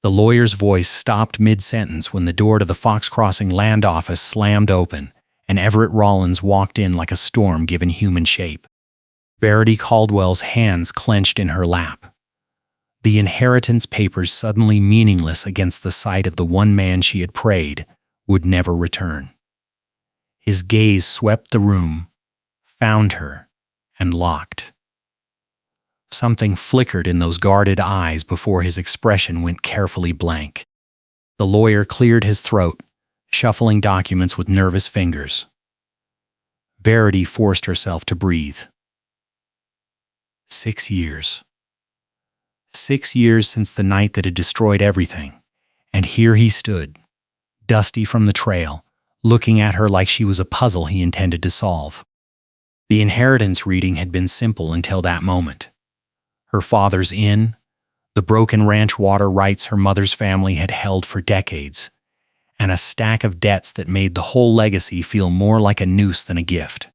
The lawyer's voice stopped mid-sentence when the door to the Fox Crossing land office slammed open, and Everett Rollins walked in like a storm given human shape. Verity Caldwell's hands clenched in her lap. The inheritance papers suddenly meaningless against the sight of the one man she had prayed would never return. His gaze swept the room, found her, and locked. Something flickered in those guarded eyes before his expression went carefully blank. The lawyer cleared his throat, shuffling documents with nervous fingers. Verity forced herself to breathe. 6 years. 6 years since the night that had destroyed everything, and here he stood, dusty from the trail, looking at her like she was a puzzle he intended to solve. The inheritance reading had been simple until that moment. Her father's inn, the broken ranch water rights her mother's family had held for decades, and a stack of debts that made the whole legacy feel more like a noose than a gift.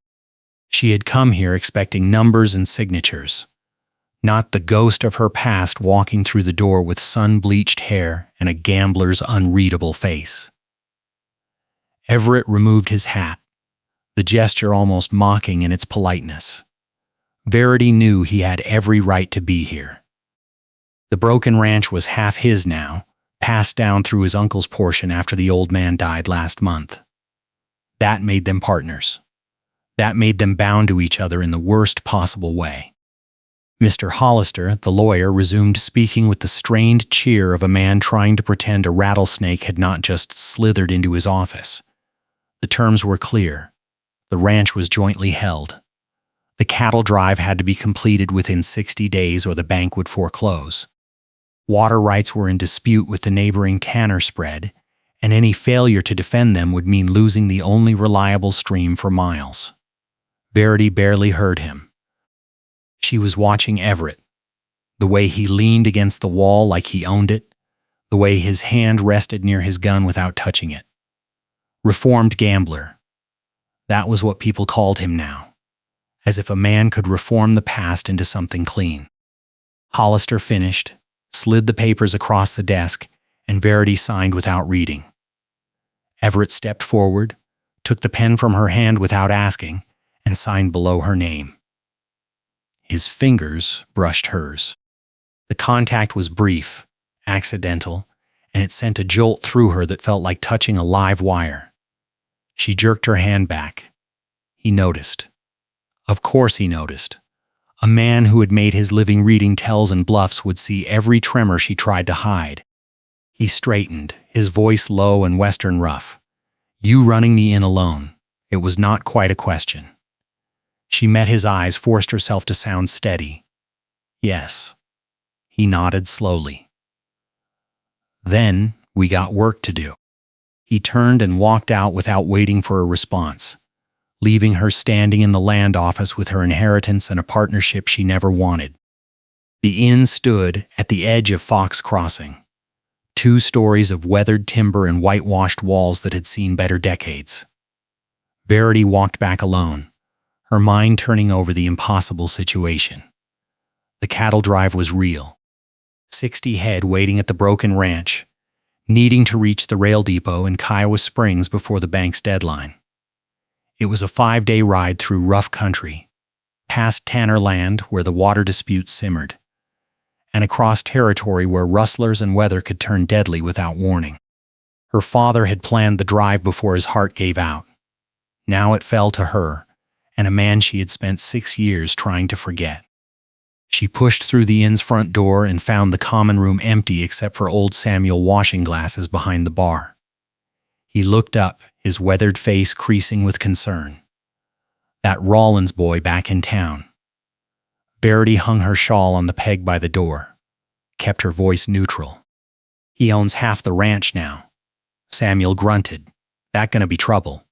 She had come here expecting numbers and signatures, not the ghost of her past walking through the door with sun-bleached hair and a gambler's unreadable face. Everett removed his hat, the gesture almost mocking in its politeness. Verity knew he had every right to be here. The broken ranch was half his now, passed down through his uncle's portion after the old man died last month. That made them partners. That made them bound to each other in the worst possible way. Mr. Hollister, the lawyer, resumed speaking with the strained cheer of a man trying to pretend a rattlesnake had not just slithered into his office. The terms were clear. The ranch was jointly held. The cattle drive had to be completed within 60 days or the bank would foreclose. Water rights were in dispute with the neighboring Tanner spread, and any failure to defend them would mean losing the only reliable stream for miles. Verity barely heard him. She was watching Everett, the way he leaned against the wall like he owned it, the way his hand rested near his gun without touching it. Reformed gambler. That was what people called him now. As if a man could reform the past into something clean. Hollister finished, slid the papers across the desk, and Verity signed without reading. Everett stepped forward, took the pen from her hand without asking, and signed below her name. His fingers brushed hers. The contact was brief, accidental, and it sent a jolt through her that felt like touching a live wire. She jerked her hand back. He noticed. Of course he noticed. A man who had made his living reading tells and bluffs would see every tremor she tried to hide. He straightened, his voice low and western rough. You running the inn alone. It was not quite a question. She met his eyes, forced herself to sound steady. Yes. He nodded slowly. Then we got work to do. He turned and walked out without waiting for a response, leaving her standing in the land office with her inheritance and a partnership she never wanted. The inn stood at the edge of Fox Crossing, 2 stories of weathered timber and whitewashed walls that had seen better decades. Verity walked back alone, her mind turning over the impossible situation. The cattle drive was real. 60 head waiting at the broken ranch, needing to reach the rail depot in Kiowa Springs before the bank's deadline. It was a 5-day ride through rough country, past Tanner land where the water dispute simmered, and across territory where rustlers and weather could turn deadly without warning. Her father had planned the drive before his heart gave out. Now it fell to her, and a man she had spent 6 years trying to forget. She pushed through the inn's front door and found the common room empty except for old Samuel washing glasses behind the bar. He looked up, his weathered face creasing with concern. That Rollins boy back in town. Verity hung her shawl on the peg by the door, kept her voice neutral. He owns half the ranch now. Samuel grunted. That gonna be trouble?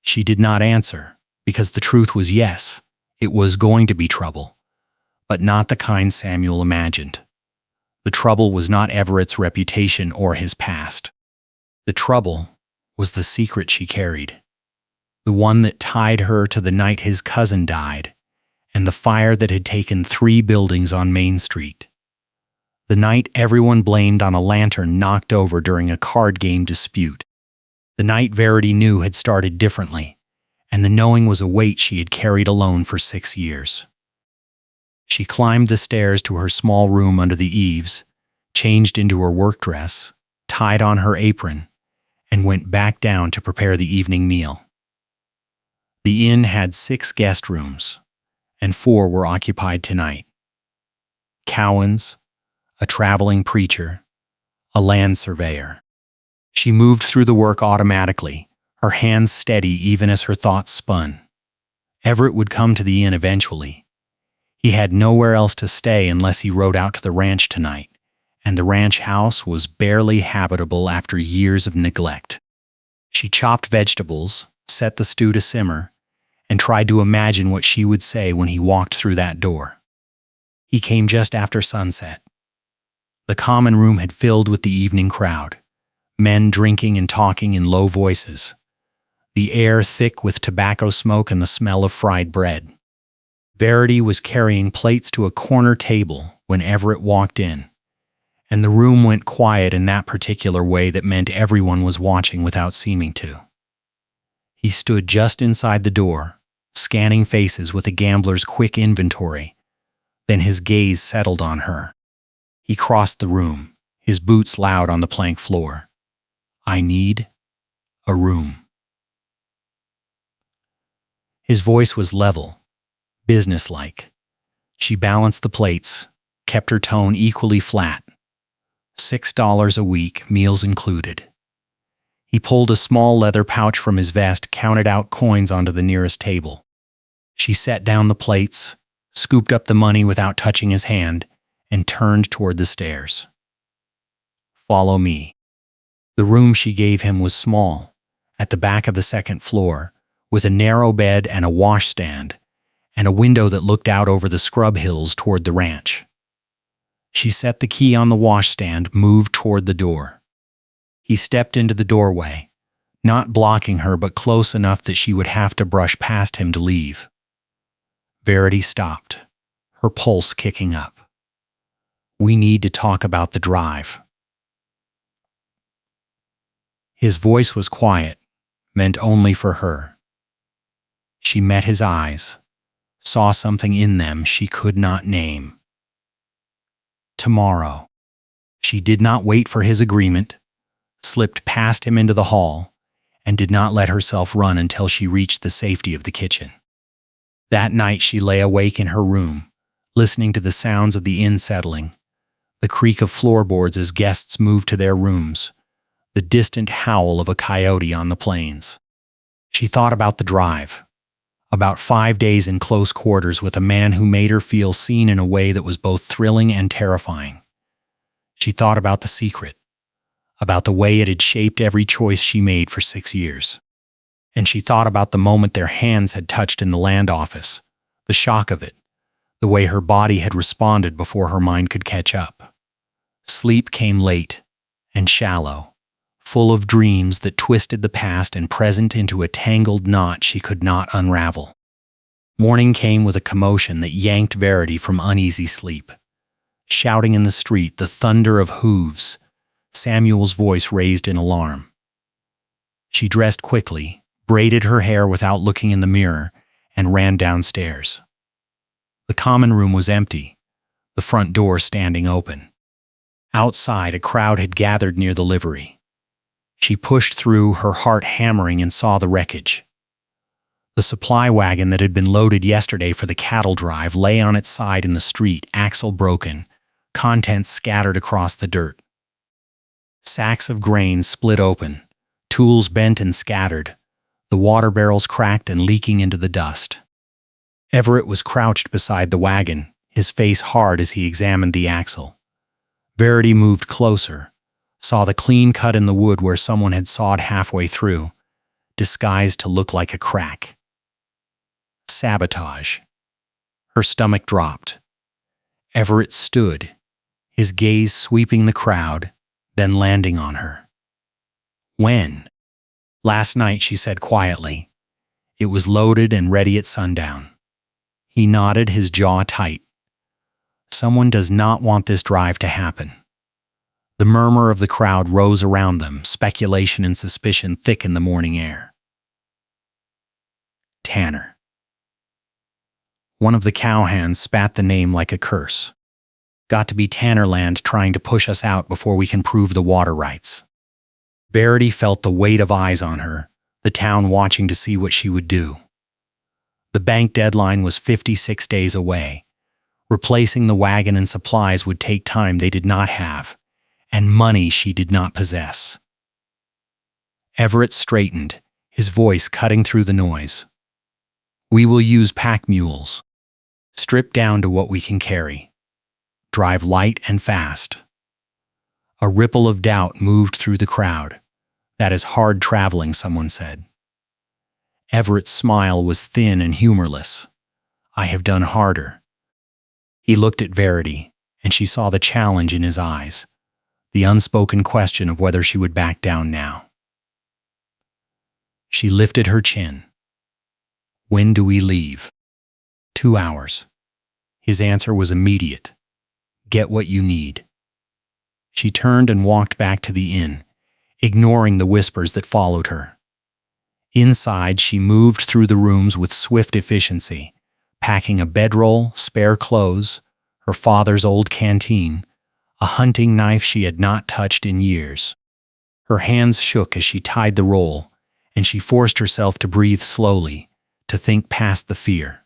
She did not answer, because the truth was yes, it was going to be trouble, but not the kind Samuel imagined. The trouble was not Everett's reputation or his past. The trouble was the secret she carried, the one that tied her to the night his cousin died, and the fire that had taken 3 buildings on Main Street. The night everyone blamed on a lantern knocked over during a card game dispute. The night Verity knew had started differently, and the knowing was a weight she had carried alone for 6 years. She climbed the stairs to her small room under the eaves, changed into her work dress, tied on her apron, and went back down to prepare the evening meal. The inn had 6 guest rooms, and 4 were occupied tonight. Cowans, a traveling preacher, a land surveyor. She moved through the work automatically, her hands steady even as her thoughts spun. Everett would come to the inn eventually. He had nowhere else to stay unless he rode out to the ranch tonight, and the ranch house was barely habitable after years of neglect. She chopped vegetables, set the stew to simmer, and tried to imagine what she would say when he walked through that door. He came just after sunset. The common room had filled with the evening crowd, men drinking and talking in low voices, the air thick with tobacco smoke and the smell of fried bread. Verity was carrying plates to a corner table when Everett walked in, and the room went quiet in that particular way that meant everyone was watching without seeming to. He stood just inside the door, scanning faces with a gambler's quick inventory. Then his gaze settled on her. He crossed the room, his boots loud on the plank floor. "I need a room." His voice was level, businesslike. She balanced the plates, kept her tone equally flat. $6 a week, meals included. He pulled a small leather pouch from his vest, counted out coins onto the nearest table. She set down the plates, scooped up the money without touching his hand, and turned toward the stairs. "Follow me." The room she gave him was small, at the back of the second floor, with a narrow bed and a washstand, and a window that looked out over the scrub hills toward the ranch. She set the key on the washstand, moved toward the door. He stepped into the doorway, not blocking her but close enough that she would have to brush past him to leave. Verity stopped, her pulse kicking up. "We need to talk about the drive." His voice was quiet, meant only for her. She met his eyes, saw something in them she could not name. "Tomorrow." She did not wait for his agreement, slipped past him into the hall, and did not let herself run until she reached the safety of the kitchen. That night she lay awake in her room, listening to the sounds of the inn settling, the creak of floorboards as guests moved to their rooms, the distant howl of a coyote on the plains. She thought about the drive, about 5 days in close quarters with a man who made her feel seen in a way that was both thrilling and terrifying. She thought about the secret, about the way it had shaped every choice she made for 6 years. And she thought about the moment their hands had touched in the land office, the shock of it, the way her body had responded before her mind could catch up. Sleep came late and shallow, full of dreams that twisted the past and present into a tangled knot she could not unravel. Morning came with a commotion that yanked Verity from uneasy sleep. Shouting in the street, the thunder of hooves, Samuel's voice raised in alarm. She dressed quickly, braided her hair without looking in the mirror, and ran downstairs. The common room was empty, the front door standing open. Outside, a crowd had gathered near the livery. She pushed through, her heart hammering, and saw the wreckage. The supply wagon that had been loaded yesterday for the cattle drive lay on its side in the street, axle broken, contents scattered across the dirt. Sacks of grain split open, tools bent and scattered, the water barrels cracked and leaking into the dust. Everett was crouched beside the wagon, his face hard as he examined the axle. Verity moved closer, saw the clean cut in the wood where someone had sawed halfway through, disguised to look like a crack. Sabotage. Her stomach dropped. Everett stood, his gaze sweeping the crowd, then landing on her. "When?" "Last night," she said quietly. "It was loaded and ready at sundown." He nodded, his jaw tight. Someone does not want this drive to happen. The murmur of the crowd rose around them, speculation and suspicion thick in the morning air. Tanner. One of the cowhands spat the name like a curse. Got to be Tannerland trying to push us out before we can prove the water rights. Verity felt the weight of eyes on her, the town watching to see what she would do. The bank deadline was 56 days away. Replacing the wagon and supplies would take time they did not have, and money she did not possess. Everett straightened, his voice cutting through the noise. We will use pack mules. Strip down to what we can carry. Drive light and fast. A ripple of doubt moved through the crowd. That is hard traveling, someone said. Everett's smile was thin and humorless. I have done harder. He looked at Verity, and she saw the challenge in his eyes, the unspoken question of whether she would back down now. She lifted her chin. When do we leave? 2 hours. His answer was immediate. Get what you need. She turned and walked back to the inn, ignoring the whispers that followed her. Inside, she moved through the rooms with swift efficiency, packing a bedroll, spare clothes, her father's old canteen, a hunting knife she had not touched in years. Her hands shook as she tied the roll, and she forced herself to breathe slowly, to think past the fear.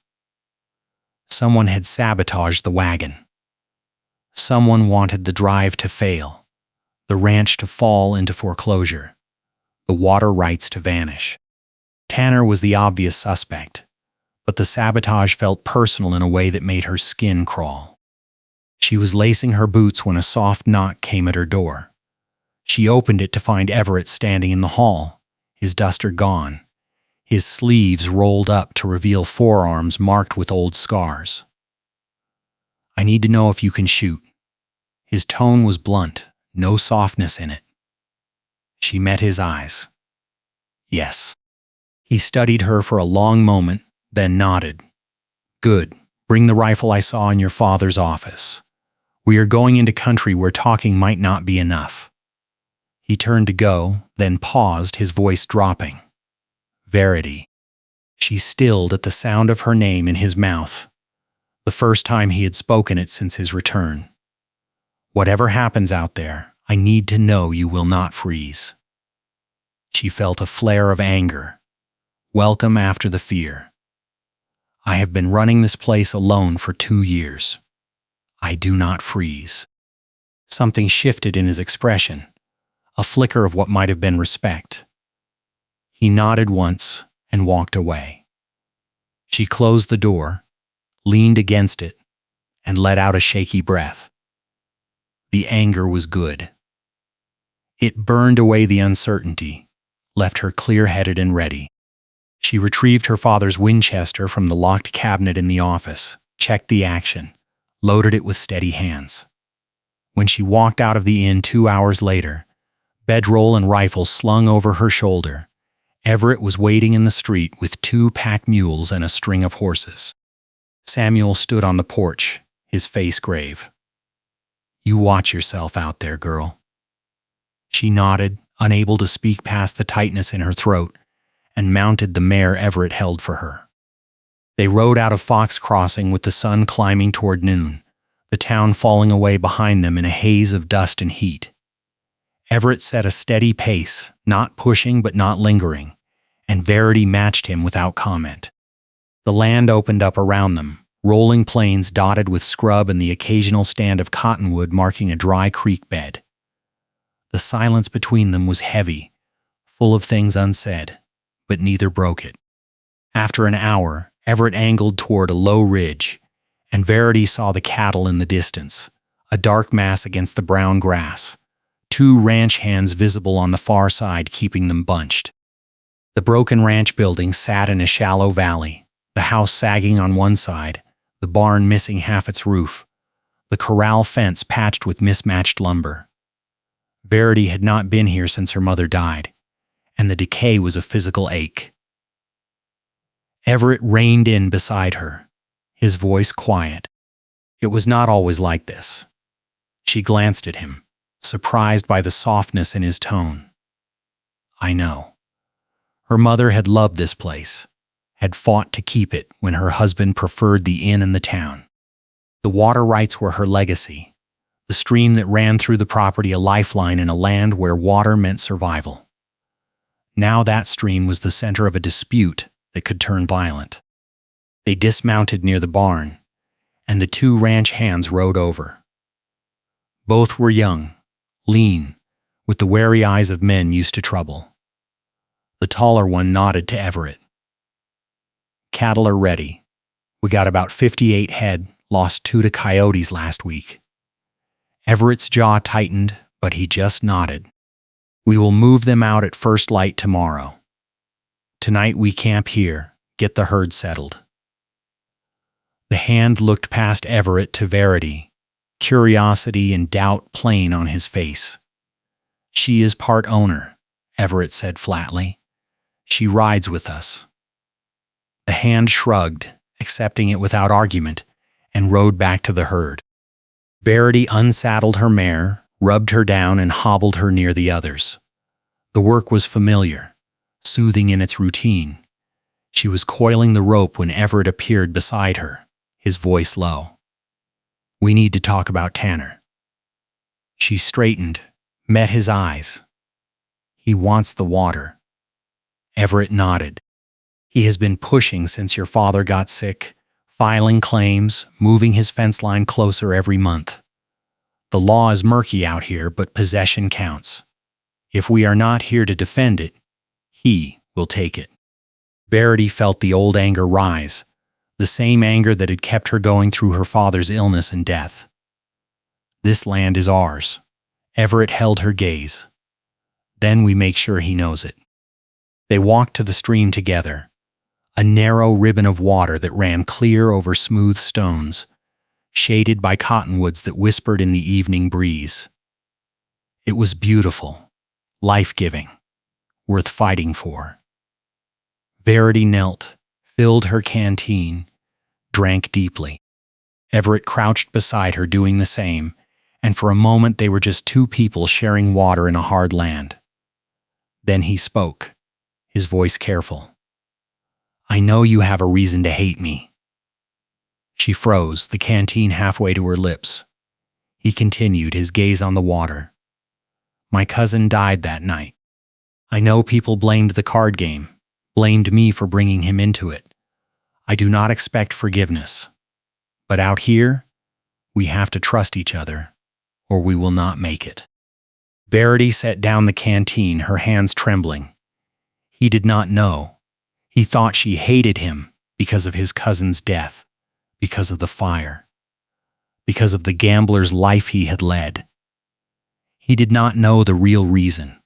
Someone had sabotaged the wagon. Someone wanted the drive to fail, the ranch to fall into foreclosure, the water rights to vanish. Tanner was the obvious suspect, but the sabotage felt personal in a way that made her skin crawl. She was lacing her boots when a soft knock came at her door. She opened it to find Everett standing in the hall, his duster gone, his sleeves rolled up to reveal forearms marked with old scars. I need to know if you can shoot. His tone was blunt, no softness in it. She met his eyes. Yes. He studied her for a long moment, then nodded. Good. Bring the rifle I saw in your father's office. We are going into country where talking might not be enough. He turned to go, then paused, his voice dropping. Verity. She stilled at the sound of her name in his mouth, the first time he had spoken it since his return. Whatever happens out there, I need to know you will not freeze. She felt a flare of anger. Welcome after the fear. I have been running this place alone for 2 years. I do not freeze. Something shifted in his expression, a flicker of what might have been respect. He nodded once and walked away. She closed the door, leaned against it, and let out a shaky breath. The anger was good. It burned away the uncertainty, left her clear-headed and ready. She retrieved her father's Winchester from the locked cabinet in the office, checked the action, loaded it with steady hands. When she walked out of the inn 2 hours later, bedroll and rifle slung over her shoulder, Everett was waiting in the street with 2 pack mules and a string of horses. Samuel stood on the porch, his face grave. You watch yourself out there, girl. She nodded, unable to speak past the tightness in her throat, and mounted the mare Everett held for her. They rode out of Fox Crossing with the sun climbing toward noon, the town falling away behind them in a haze of dust and heat. Everett set a steady pace, not pushing but not lingering, and Verity matched him without comment. The land opened up around them, rolling plains dotted with scrub and the occasional stand of cottonwood marking a dry creek bed. The silence between them was heavy, full of things unsaid, but neither broke it. After an hour, Everett angled toward a low ridge, and Verity saw the cattle in the distance, a dark mass against the brown grass, 2 ranch hands visible on the far side keeping them bunched. The broken ranch building sat in a shallow valley, the house sagging on one side, the barn missing half its roof, the corral fence patched with mismatched lumber. Verity had not been here since her mother died, and the decay was a physical ache. Everett reined in beside her, his voice quiet. It was not always like this. She glanced at him, surprised by the softness in his tone. I know. Her mother had loved this place, had fought to keep it when her husband preferred the inn and the town. The water rights were her legacy, the stream that ran through the property a lifeline in a land where water meant survival. Now that stream was the center of a dispute that could turn violent. They dismounted near the barn, and the two ranch hands rode over. Both were young, lean, with the wary eyes of men used to trouble. The taller one nodded to Everett. Cattle are ready. We got about 58 head, lost 2 to coyotes last week. Everett's jaw tightened, but he just nodded. We will move them out at first light tomorrow. Tonight we camp here, get the herd settled. The hand looked past Everett to Verity, curiosity and doubt plain on his face. She is part owner, Everett said flatly. She rides with us. The hand shrugged, accepting it without argument, and rode back to the herd. Verity unsaddled her mare, rubbed her down, and hobbled her near the others. The work was familiar, soothing in its routine. She was coiling the rope when Everett appeared beside her, his voice low. We need to talk about Tanner. She straightened, met his eyes. He wants the water. Everett nodded. He has been pushing since your father got sick, filing claims, moving his fence line closer every month. The law is murky out here, but possession counts. If we are not here to defend it, he will take it. Verity felt the old anger rise, the same anger that had kept her going through her father's illness and death. This land is ours. Everett held her gaze. Then we make sure he knows it. They walked to the stream together, a narrow ribbon of water that ran clear over smooth stones, shaded by cottonwoods that whispered in the evening breeze. It was beautiful, life-giving, worth fighting for. Verity knelt, filled her canteen, drank deeply. Everett crouched beside her doing the same, and for a moment they were just two people sharing water in a hard land. Then he spoke, his voice careful. I know you have a reason to hate me. She froze, the canteen halfway to her lips. He continued, his gaze on the water. My cousin died that night. I know people blamed the card game, blamed me for bringing him into it. I do not expect forgiveness. But out here, we have to trust each other, or we will not make it. Verity set down the canteen, her hands trembling. He did not know. He thought she hated him because of his cousin's death, because of the fire, because of the gambler's life he had led. He did not know the real reason,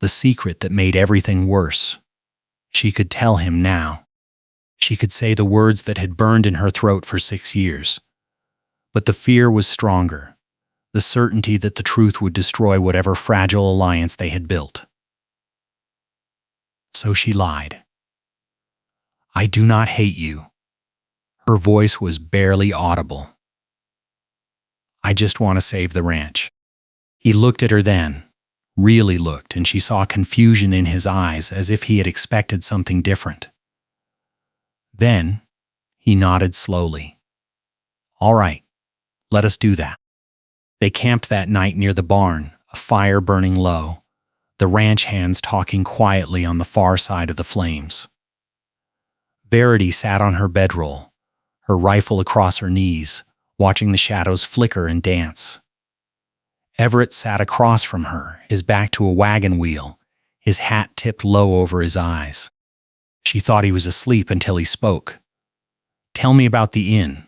the secret that made everything worse. She could tell him now. She could say the words that had burned in her throat for 6 years. But the fear was stronger, the certainty that the truth would destroy whatever fragile alliance they had built. So she lied. I do not hate you. Her voice was barely audible. I just want to save the ranch. He looked at her then, really looked, and she saw confusion in his eyes as if he had expected something different. Then, he nodded slowly. All right, let us do that. They camped that night near the barn, a fire burning low, the ranch hands talking quietly on the far side of the flames. Verity sat on her bedroll, her rifle across her knees, watching the shadows flicker and dance. Everett sat across from her, his back to a wagon wheel, his hat tipped low over his eyes. She thought he was asleep until he spoke. Tell me about the inn.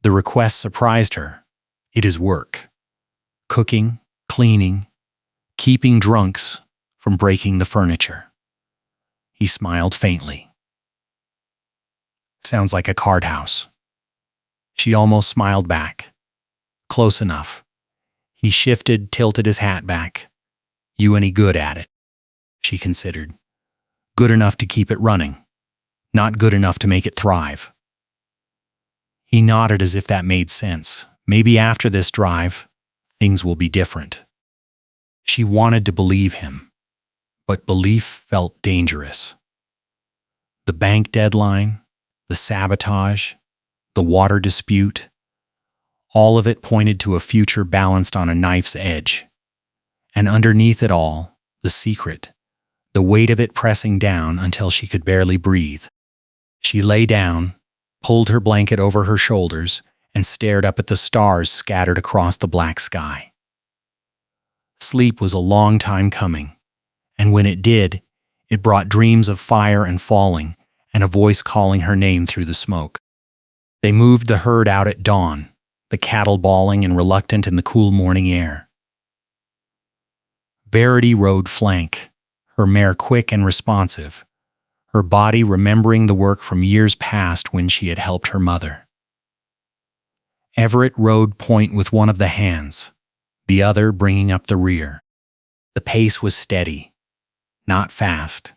The request surprised her. It is work. Cooking, cleaning, keeping drunks from breaking the furniture. He smiled faintly. Sounds like a card house. She almost smiled back. Close enough. He shifted, tilted his hat back. You any good at it? She considered. Good enough to keep it running. Not good enough to make it thrive. He nodded as if that made sense. Maybe after this drive, things will be different. She wanted to believe him, but belief felt dangerous. The bank deadline, the sabotage, the water dispute, all of it pointed to a future balanced on a knife's edge. And underneath it all, the secret, the weight of it pressing down until she could barely breathe. She lay down, pulled her blanket over her shoulders, and stared up at the stars scattered across the black sky. Sleep was a long time coming, and when it did, it brought dreams of fire and falling, and a voice calling her name through the smoke. They moved the herd out at dawn, the cattle bawling and reluctant in the cool morning air. Verity rode flank, her mare quick and responsive, her body remembering the work from years past when she had helped her mother. Everett rode point with one of the hands, the other bringing up the rear. The pace was steady, not fast,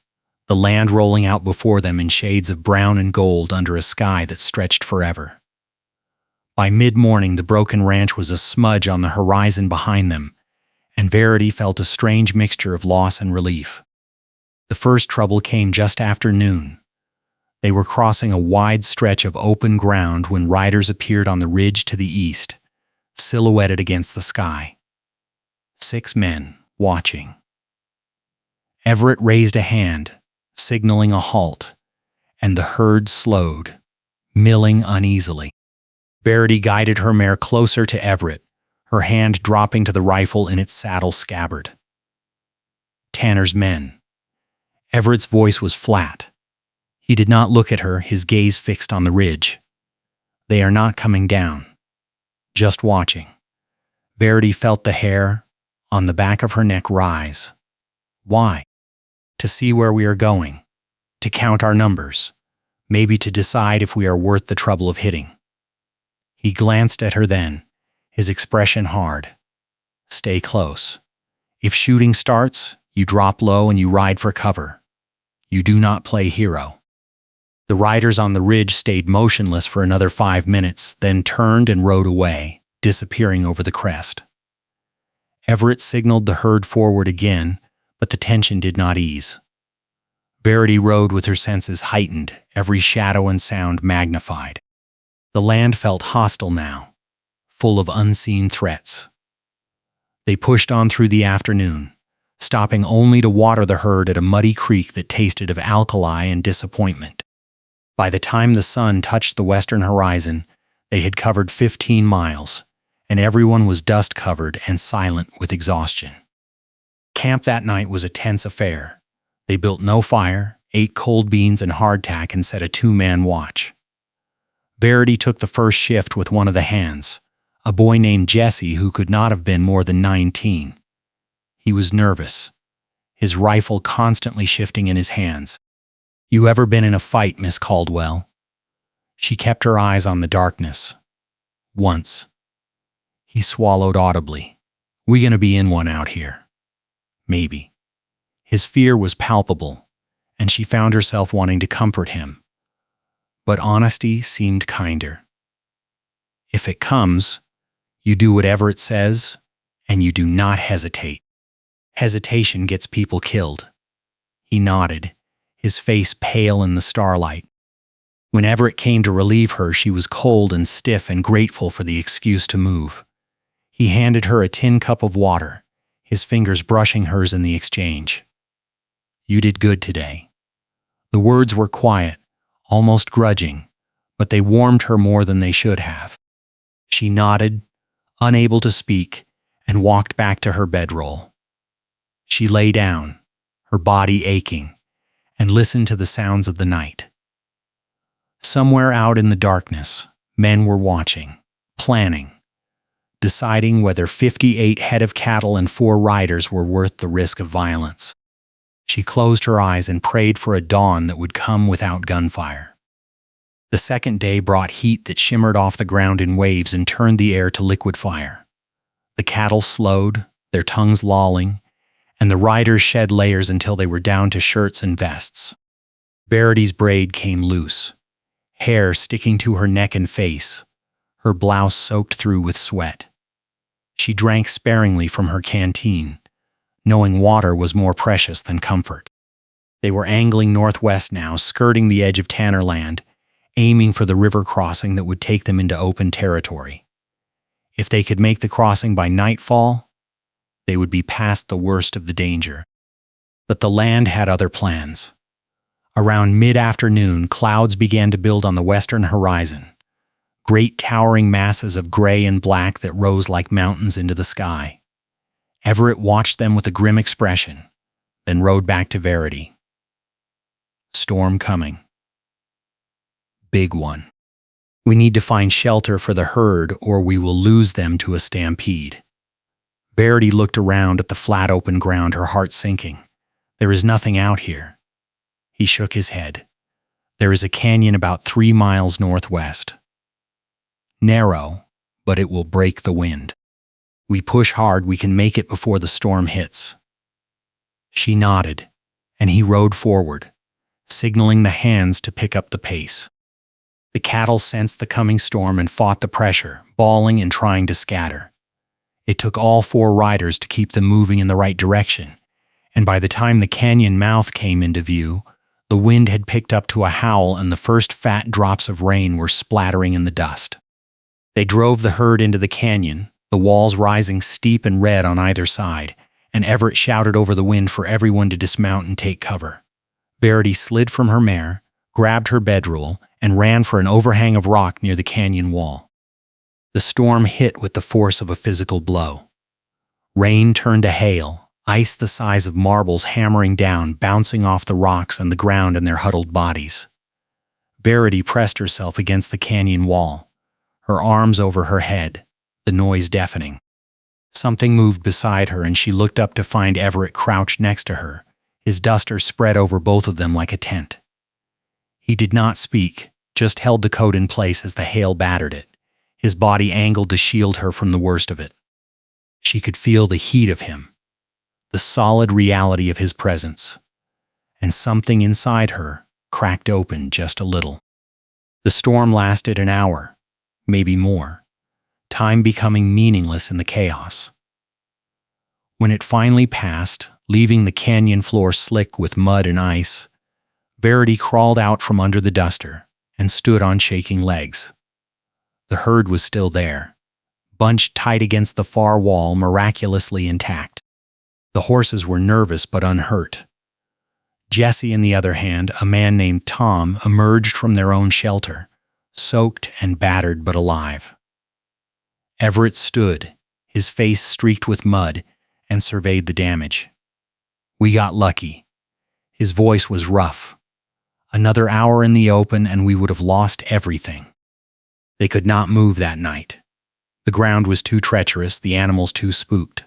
the land rolling out before them in shades of brown and gold under a sky that stretched forever. By mid-morning, the broken ranch was a smudge on the horizon behind them, and Verity felt a strange mixture of loss and relief. The first trouble came just after noon. They were crossing a wide stretch of open ground when riders appeared on the ridge to the east, silhouetted against the sky. 6 men, watching. Everett raised a hand, signaling a halt, and the herd slowed, milling uneasily. Verity guided her mare closer to Everett, her hand dropping to the rifle in its saddle scabbard. Tanner's men. Everett's voice was flat. He did not look at her, his gaze fixed on the ridge. They are not coming down. Just watching. Verity felt the hair on the back of her neck rise. Why? To see where we are going. To count our numbers. Maybe to decide if we are worth the trouble of hitting. He glanced at her then, his expression hard. Stay close. If shooting starts, you drop low and you ride for cover. You do not play hero. The riders on the ridge stayed motionless for another 5 minutes, then turned and rode away, disappearing over the crest. Everett signaled the herd forward again, but the tension did not ease. Verity rode with her senses heightened, every shadow and sound magnified. The land felt hostile now, full of unseen threats. They pushed on through the afternoon, stopping only to water the herd at a muddy creek that tasted of alkali and disappointment. By the time the sun touched the western horizon, they had covered 15 miles, and everyone was dust-covered and silent with exhaustion. Camp that night was a tense affair. They built no fire, ate cold beans and hardtack, and set a 2-man watch. Verity took the first shift with one of the hands, a boy named Jesse who could not have been more than 19. He was nervous, his rifle constantly shifting in his hands. You ever been in a fight, Miss Caldwell? She kept her eyes on the darkness. Once. He swallowed audibly. We gonna be in one out here? Maybe. His fear was palpable, and she found herself wanting to comfort him. But honesty seemed kinder. If it comes, you do whatever it says, and you do not hesitate. Hesitation gets people killed. He nodded, his face pale in the starlight. Whenever it came to relieve her, she was cold and stiff and grateful for the excuse to move. He handed her a tin cup of water, his fingers brushing hers in the exchange. You did good today. The words were quiet, almost grudging, but they warmed her more than they should have. She nodded, unable to speak, and walked back to her bedroll. She lay down, her body aching, and listened to the sounds of the night. Somewhere out in the darkness, men were watching, planning, deciding whether 58 head of cattle and 4 riders were worth the risk of violence. She closed her eyes and prayed for a dawn that would come without gunfire. The second day brought heat that shimmered off the ground in waves and turned the air to liquid fire. The cattle slowed, their tongues lolling, and the riders shed layers until they were down to shirts and vests. Verity's braid came loose, hair sticking to her neck and face, her blouse soaked through with sweat. She drank sparingly from her canteen, knowing water was more precious than comfort. They were angling northwest now, skirting the edge of Tannerland, aiming for the river crossing that would take them into open territory. If they could make the crossing by nightfall, they would be past the worst of the danger. But the land had other plans. Around mid-afternoon, clouds began to build on the western horizon, great towering masses of gray and black that rose like mountains into the sky. Everett watched them with a grim expression, then rode back to Verity. Storm coming. Big one. We need to find shelter for the herd or we will lose them to a stampede. Verity looked around at the flat open ground, her heart sinking. There is nothing out here. He shook his head. There is a canyon about 3 miles northwest. Narrow, but it will break the wind. We push hard, we can make it before the storm hits. She nodded, and he rode forward, signaling the hands to pick up the pace. The cattle sensed the coming storm and fought the pressure, bawling and trying to scatter. It took all 4 riders to keep them moving in the right direction, and by the time the canyon mouth came into view, the wind had picked up to a howl and the first fat drops of rain were splattering in the dust. They drove the herd into the canyon, the walls rising steep and red on either side, and Everett shouted over the wind for everyone to dismount and take cover. Verity slid from her mare, grabbed her bedroll, and ran for an overhang of rock near the canyon wall. The storm hit with the force of a physical blow. Rain turned to hail, ice the size of marbles hammering down, bouncing off the rocks and the ground in their huddled bodies. Verity pressed herself against the canyon wall, her arms over her head, the noise deafening. Something moved beside her and she looked up to find Everett crouched next to her, his duster spread over both of them like a tent. He did not speak, just held the coat in place as the hail battered it, his body angled to shield her from the worst of it. She could feel the heat of him, the solid reality of his presence, and something inside her cracked open just a little. The storm lasted an hour, maybe more, time becoming meaningless in the chaos. When it finally passed, leaving the canyon floor slick with mud and ice, Verity crawled out from under the duster and stood on shaking legs. The herd was still there, bunched tight against the far wall, miraculously intact. The horses were nervous but unhurt. Jesse, on the other hand, a man named Tom, emerged from their own shelter, soaked and battered but alive. Everett stood, his face streaked with mud, and surveyed the damage. "We got lucky." His voice was rough. "Another hour in the open and we would have lost everything." They could not move that night. The ground was too treacherous, the animals too spooked.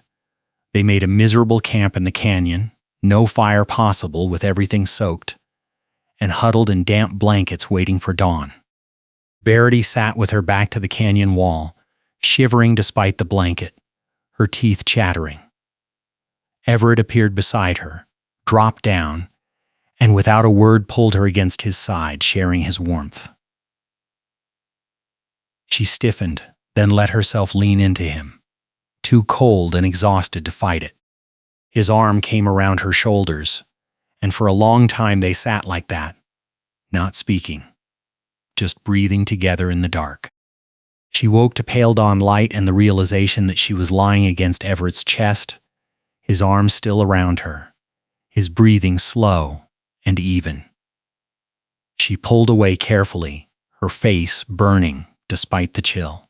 They made a miserable camp in the canyon, no fire possible with everything soaked, and huddled in damp blankets waiting for dawn. Verity sat with her back to the canyon wall, shivering despite the blanket, her teeth chattering. Everett appeared beside her, dropped down, and without a word pulled her against his side, sharing his warmth. She stiffened, then let herself lean into him, too cold and exhausted to fight it. His arm came around her shoulders, and for a long time they sat like that, not speaking, just breathing together in the dark. She woke to pale dawn light and the realization that she was lying against Everett's chest, his arms still around her, his breathing slow and even. She pulled away carefully, her face burning despite the chill.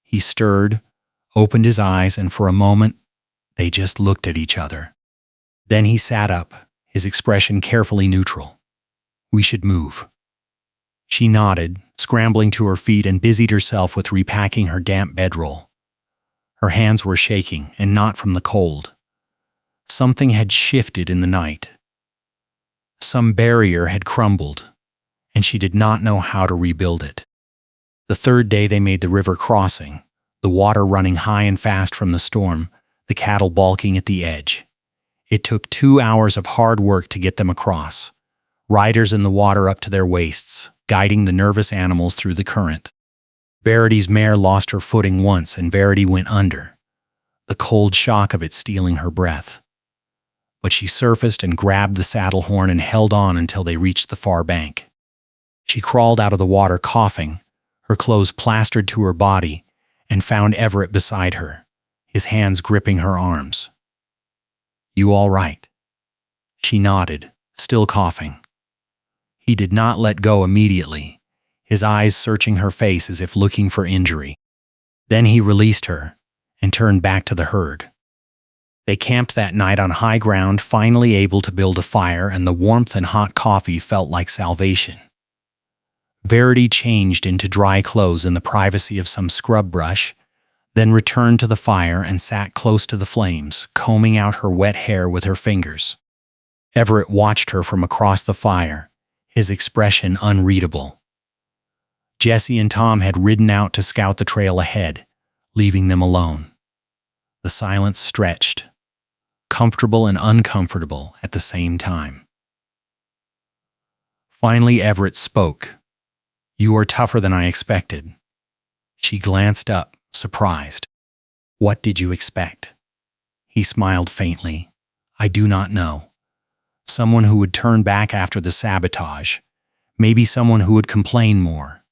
He stirred, opened his eyes, and for a moment, they just looked at each other. Then he sat up, his expression carefully neutral. "We should move." She nodded, scrambling to her feet, and busied herself with repacking her damp bedroll. Her hands were shaking, and not from the cold. Something had shifted in the night. Some barrier had crumbled, and she did not know how to rebuild it. The third day they made the river crossing, the water running high and fast from the storm, the cattle balking at the edge. It took 2 hours of hard work to get them across, riders in the water up to their waists, guiding the nervous animals through the current. Verity's mare lost her footing once, and Verity went under, the cold shock of it stealing her breath. But she surfaced and grabbed the saddle horn and held on until they reached the far bank. She crawled out of the water coughing, her clothes plastered to her body, and found Everett beside her, his hands gripping her arms. "You all right?" She nodded, still coughing. He did not let go immediately, his eyes searching her face as if looking for injury. Then he released her and turned back to the herd. They camped that night on high ground, finally able to build a fire, and the warmth and hot coffee felt like salvation. Verity changed into dry clothes in the privacy of some scrub brush, then returned to the fire and sat close to the flames, combing out her wet hair with her fingers. Everett watched her from across the fire, his expression unreadable. Jesse and Tom had ridden out to scout the trail ahead, leaving them alone. The silence stretched, comfortable and uncomfortable at the same time. Finally, Everett spoke. "You are tougher than I expected." She glanced up, surprised. "What did you expect?" He smiled faintly. "I do not know. Someone who would turn back after the sabotage. Maybe someone who would complain more."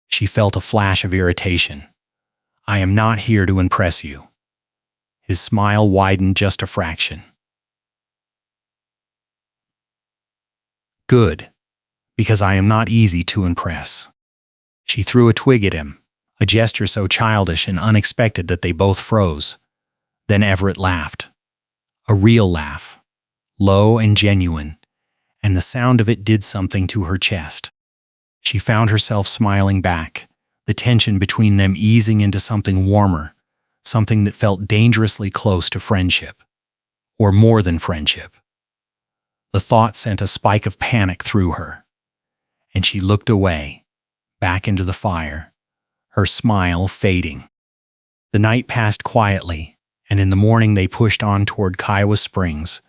She felt a flash of irritation. "I am not here to impress you." His smile widened just a fraction. "Good, because I am not easy to impress." She threw a twig at him, a gesture so childish and unexpected that they both froze. Then Everett laughed. A real laugh, low and genuine, and the sound of it did something to her chest. She found herself smiling back, the tension between them easing into something warmer, something that felt dangerously close to friendship, or more than friendship. The thought sent a spike of panic through her, and she looked away, back into the fire, her smile fading. The night passed quietly, and in the morning they pushed on toward Kiowa Springs,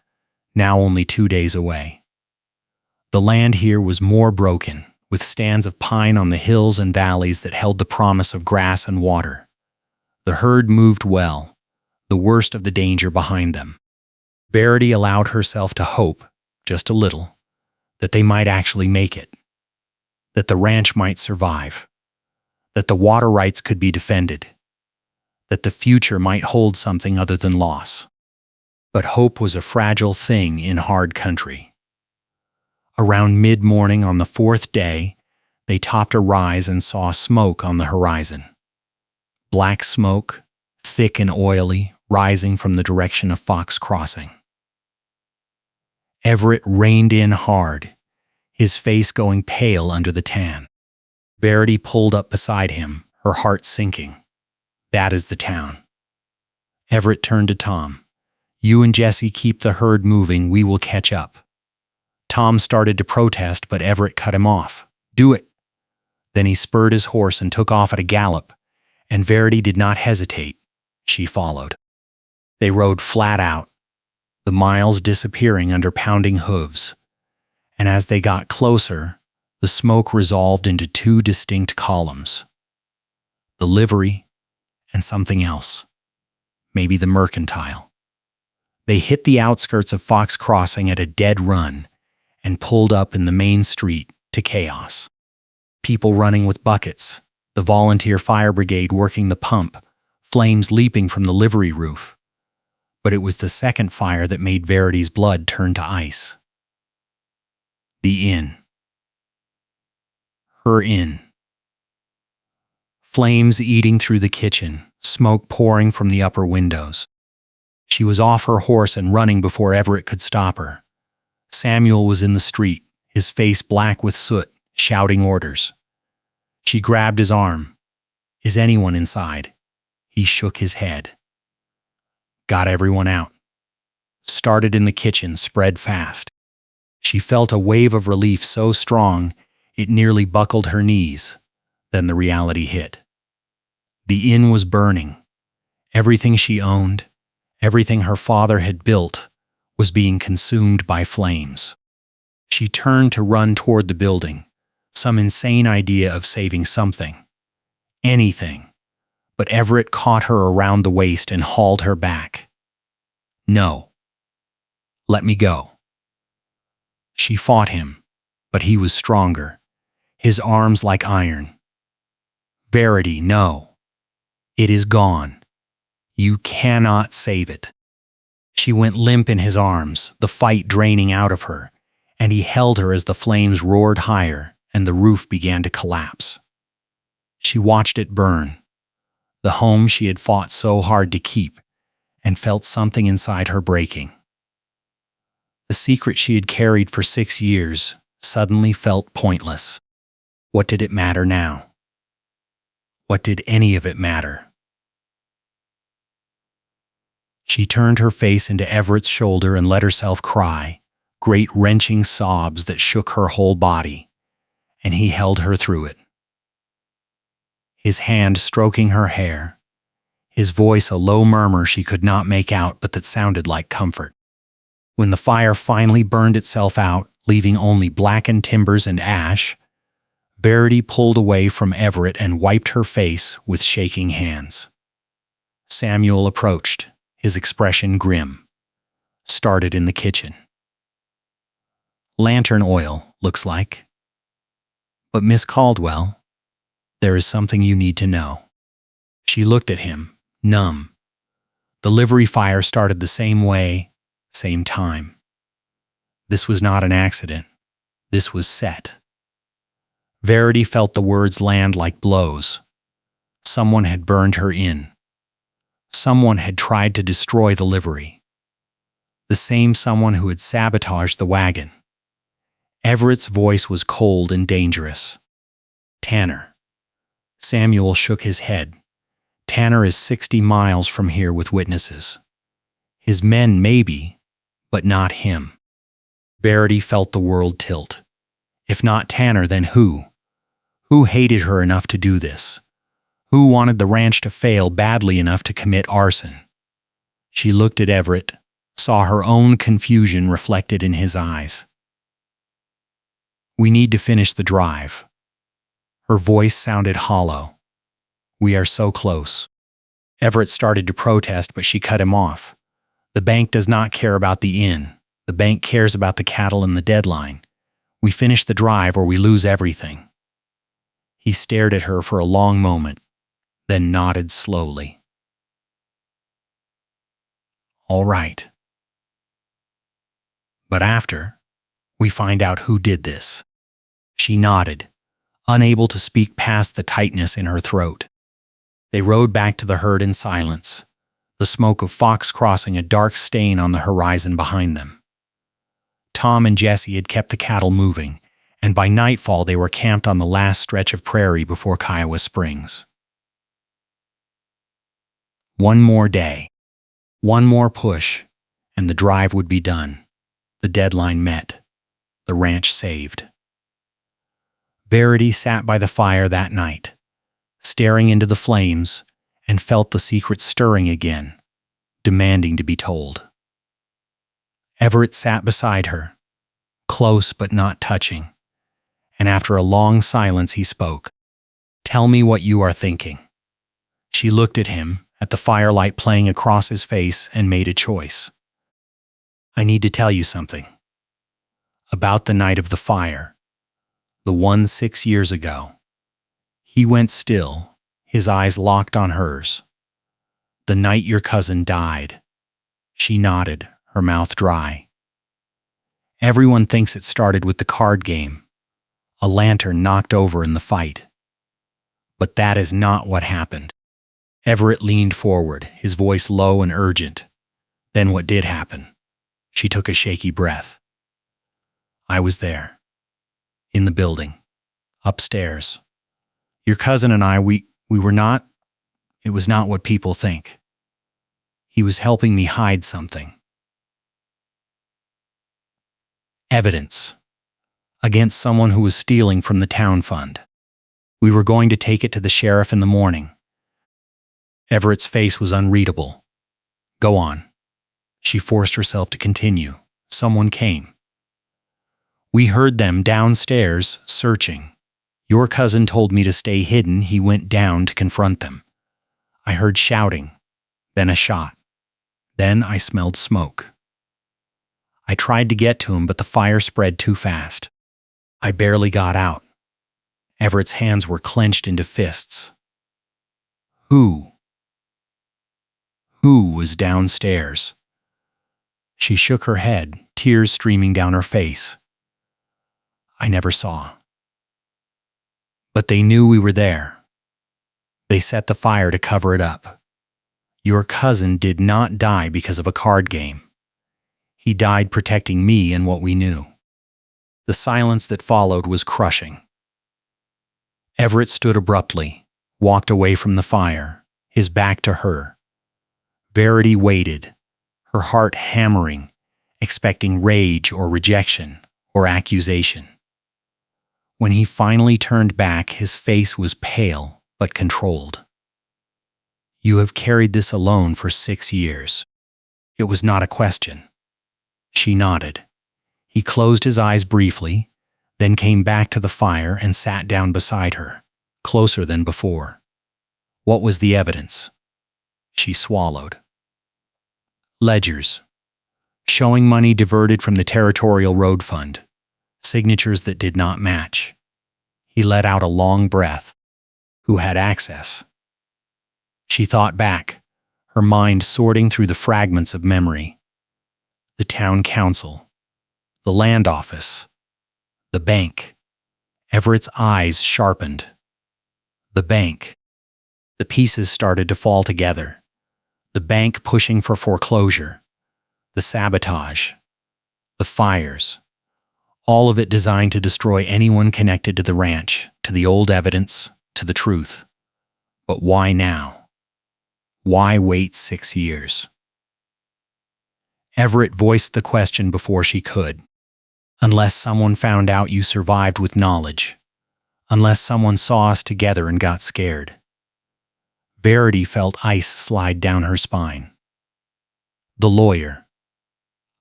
now only 2 days away. The land here was more broken, with stands of pine on the hills and valleys that held the promise of grass and water. The herd moved well, the worst of the danger behind them. Verity allowed herself to hope, just a little, that they might actually make it, that the ranch might survive, that the water rights could be defended, that the future might hold something other than loss. But hope was a fragile thing in hard country. Around mid-morning on the 4th day, they topped a rise and saw smoke on the horizon. Black smoke, thick and oily, rising from the direction of Fox Crossing. Everett reined in hard, his face going pale under the tan. Verity pulled up beside him, her heart sinking. "That is the town." Everett turned to Tom. "You and Jesse keep the herd moving, we will catch up." Tom started to protest, but Everett cut him off. "Do it." Then he spurred his horse and took off at a gallop, and Verity did not hesitate. She followed. They rode flat out, the miles disappearing under pounding hooves. And as they got closer, the smoke resolved into 2 distinct columns. The livery and something else, maybe the mercantile. They hit the outskirts of Fox Crossing at a dead run and pulled up in the main street to chaos. People running with buckets, the volunteer fire brigade working the pump, flames leaping from the livery roof. But it was the second fire that made Verity's blood turn to ice. The inn. Her inn. Flames eating through the kitchen, smoke pouring from the upper windows. She was off her horse and running before Everett could stop her. Samuel was in the street, his face black with soot, shouting orders. She grabbed his arm. "Is anyone inside?" He shook his head. "Got everyone out." Started in the kitchen, spread fast. She felt a wave of relief so strong it nearly buckled her knees. Then the reality hit. The inn was burning. Everything she owned, everything her father had built, was being consumed by flames. She turned to run toward the building, some insane idea of saving something, anything. But Everett caught her around the waist and hauled her back. No. Let me go. She fought him, but he was stronger, his arms like iron. Verity, no. It is gone. You cannot save it. She went limp in his arms, the fight draining out of her, and he held her as the flames roared higher and the roof began to collapse. She watched it burn, the home she had fought so hard to keep, and felt something inside her breaking. The secret she had carried for 6 years suddenly felt pointless. What did it matter now? What did any of it matter? She turned her face into Everett's shoulder and let herself cry, great wrenching sobs that shook her whole body, and he held her through it. His hand stroking her hair, his voice a low murmur she could not make out but that sounded like comfort. When the fire finally burned itself out, leaving only blackened timbers and ash, Verity pulled away from Everett and wiped her face with shaking hands. Samuel approached, his expression grim. Started in the kitchen. Lantern oil, looks like. But Miss Caldwell, there is something you need to know. She looked at him, numb. The livery fire started the same way, same time. This was not an accident. This was set. Verity felt the words land like blows. Someone had burned her in. Someone had tried to destroy the livery. The same someone who had sabotaged the wagon. Everett's voice was cold and dangerous. Tanner. Samuel shook his head. Tanner is 60 miles from here with witnesses. His men maybe, but not him. Verity felt the world tilt. If not Tanner, then who? Who hated her enough to do this? Who wanted the ranch to fail badly enough to commit arson? She looked at Everett, saw her own confusion reflected in his eyes. We need to finish the drive. Her voice sounded hollow. We are so close. Everett started to protest, but she cut him off. The bank does not care about the inn. The bank cares about the cattle and the deadline. We finish the drive or we lose everything. He stared at her for a long moment, then nodded slowly. All right. But after, we find out who did this. She nodded, unable to speak past the tightness in her throat. They rode back to the herd in silence, the smoke of Fox Crossing a dark stain on the horizon behind them. Tom and Jesse had kept the cattle moving, and by nightfall they were camped on the last stretch of prairie before Kiowa Springs. One more day, one more push, and the drive would be done. The deadline met, the ranch saved. Verity sat by the fire that night, staring into the flames, and felt the secret stirring again, demanding to be told. Everett sat beside her, close but not touching, and after a long silence he spoke. Tell me what you are thinking. She looked at him, at the firelight playing across his face, and made a choice. I need to tell you something. About the night of the fire, the one 6 years ago. He went still, his eyes locked on hers. The night your cousin died. She nodded, her mouth dry. Everyone thinks it started with the card game, a lantern knocked over in the fight. But that is not what happened. Everett leaned forward, his voice low and urgent. Then what did happen? She took a shaky breath. I was there. In the building. Upstairs. Your cousin and I, we were not, it was not what people think. He was helping me hide something. Evidence. Against someone who was stealing from the town fund. We were going to take it to the sheriff in the morning. Everett's face was unreadable. Go on. She forced herself to continue. Someone came. We heard them downstairs, searching. Your cousin told me to stay hidden. He went down to confront them. I heard shouting, then a shot. Then I smelled smoke. I tried to get to him, but the fire spread too fast. I barely got out. Everett's hands were clenched into fists. Who was downstairs? She shook her head, tears streaming down her face. I never saw. But they knew we were there. They set the fire to cover it up. Your cousin did not die because of a card game. He died protecting me and what we knew. The silence that followed was crushing. Everett stood abruptly, walked away from the fire, his back to her. Verity waited, her heart hammering, expecting rage or rejection or accusation. When he finally turned back, his face was pale but controlled. You have carried this alone for 6 years. It was not a question. She nodded. He closed his eyes briefly, then came back to the fire and sat down beside her, closer than before. What was the evidence? She swallowed. Ledgers, showing money diverted from the Territorial Road Fund, signatures that did not match. He let out a long breath. Who had access? She thought back, her mind sorting through the fragments of memory. The town council, the land office, the bank. Everett's eyes sharpened. The bank. The pieces started to fall together. The bank pushing for foreclosure, the sabotage, the fires, all of it designed to destroy anyone connected to the ranch, to the old evidence, to the truth. But why now? Why wait 6 years? Everett voiced the question before she could. Unless someone found out you survived with knowledge. Unless someone saw us together and got scared. Verity felt ice slide down her spine. The lawyer.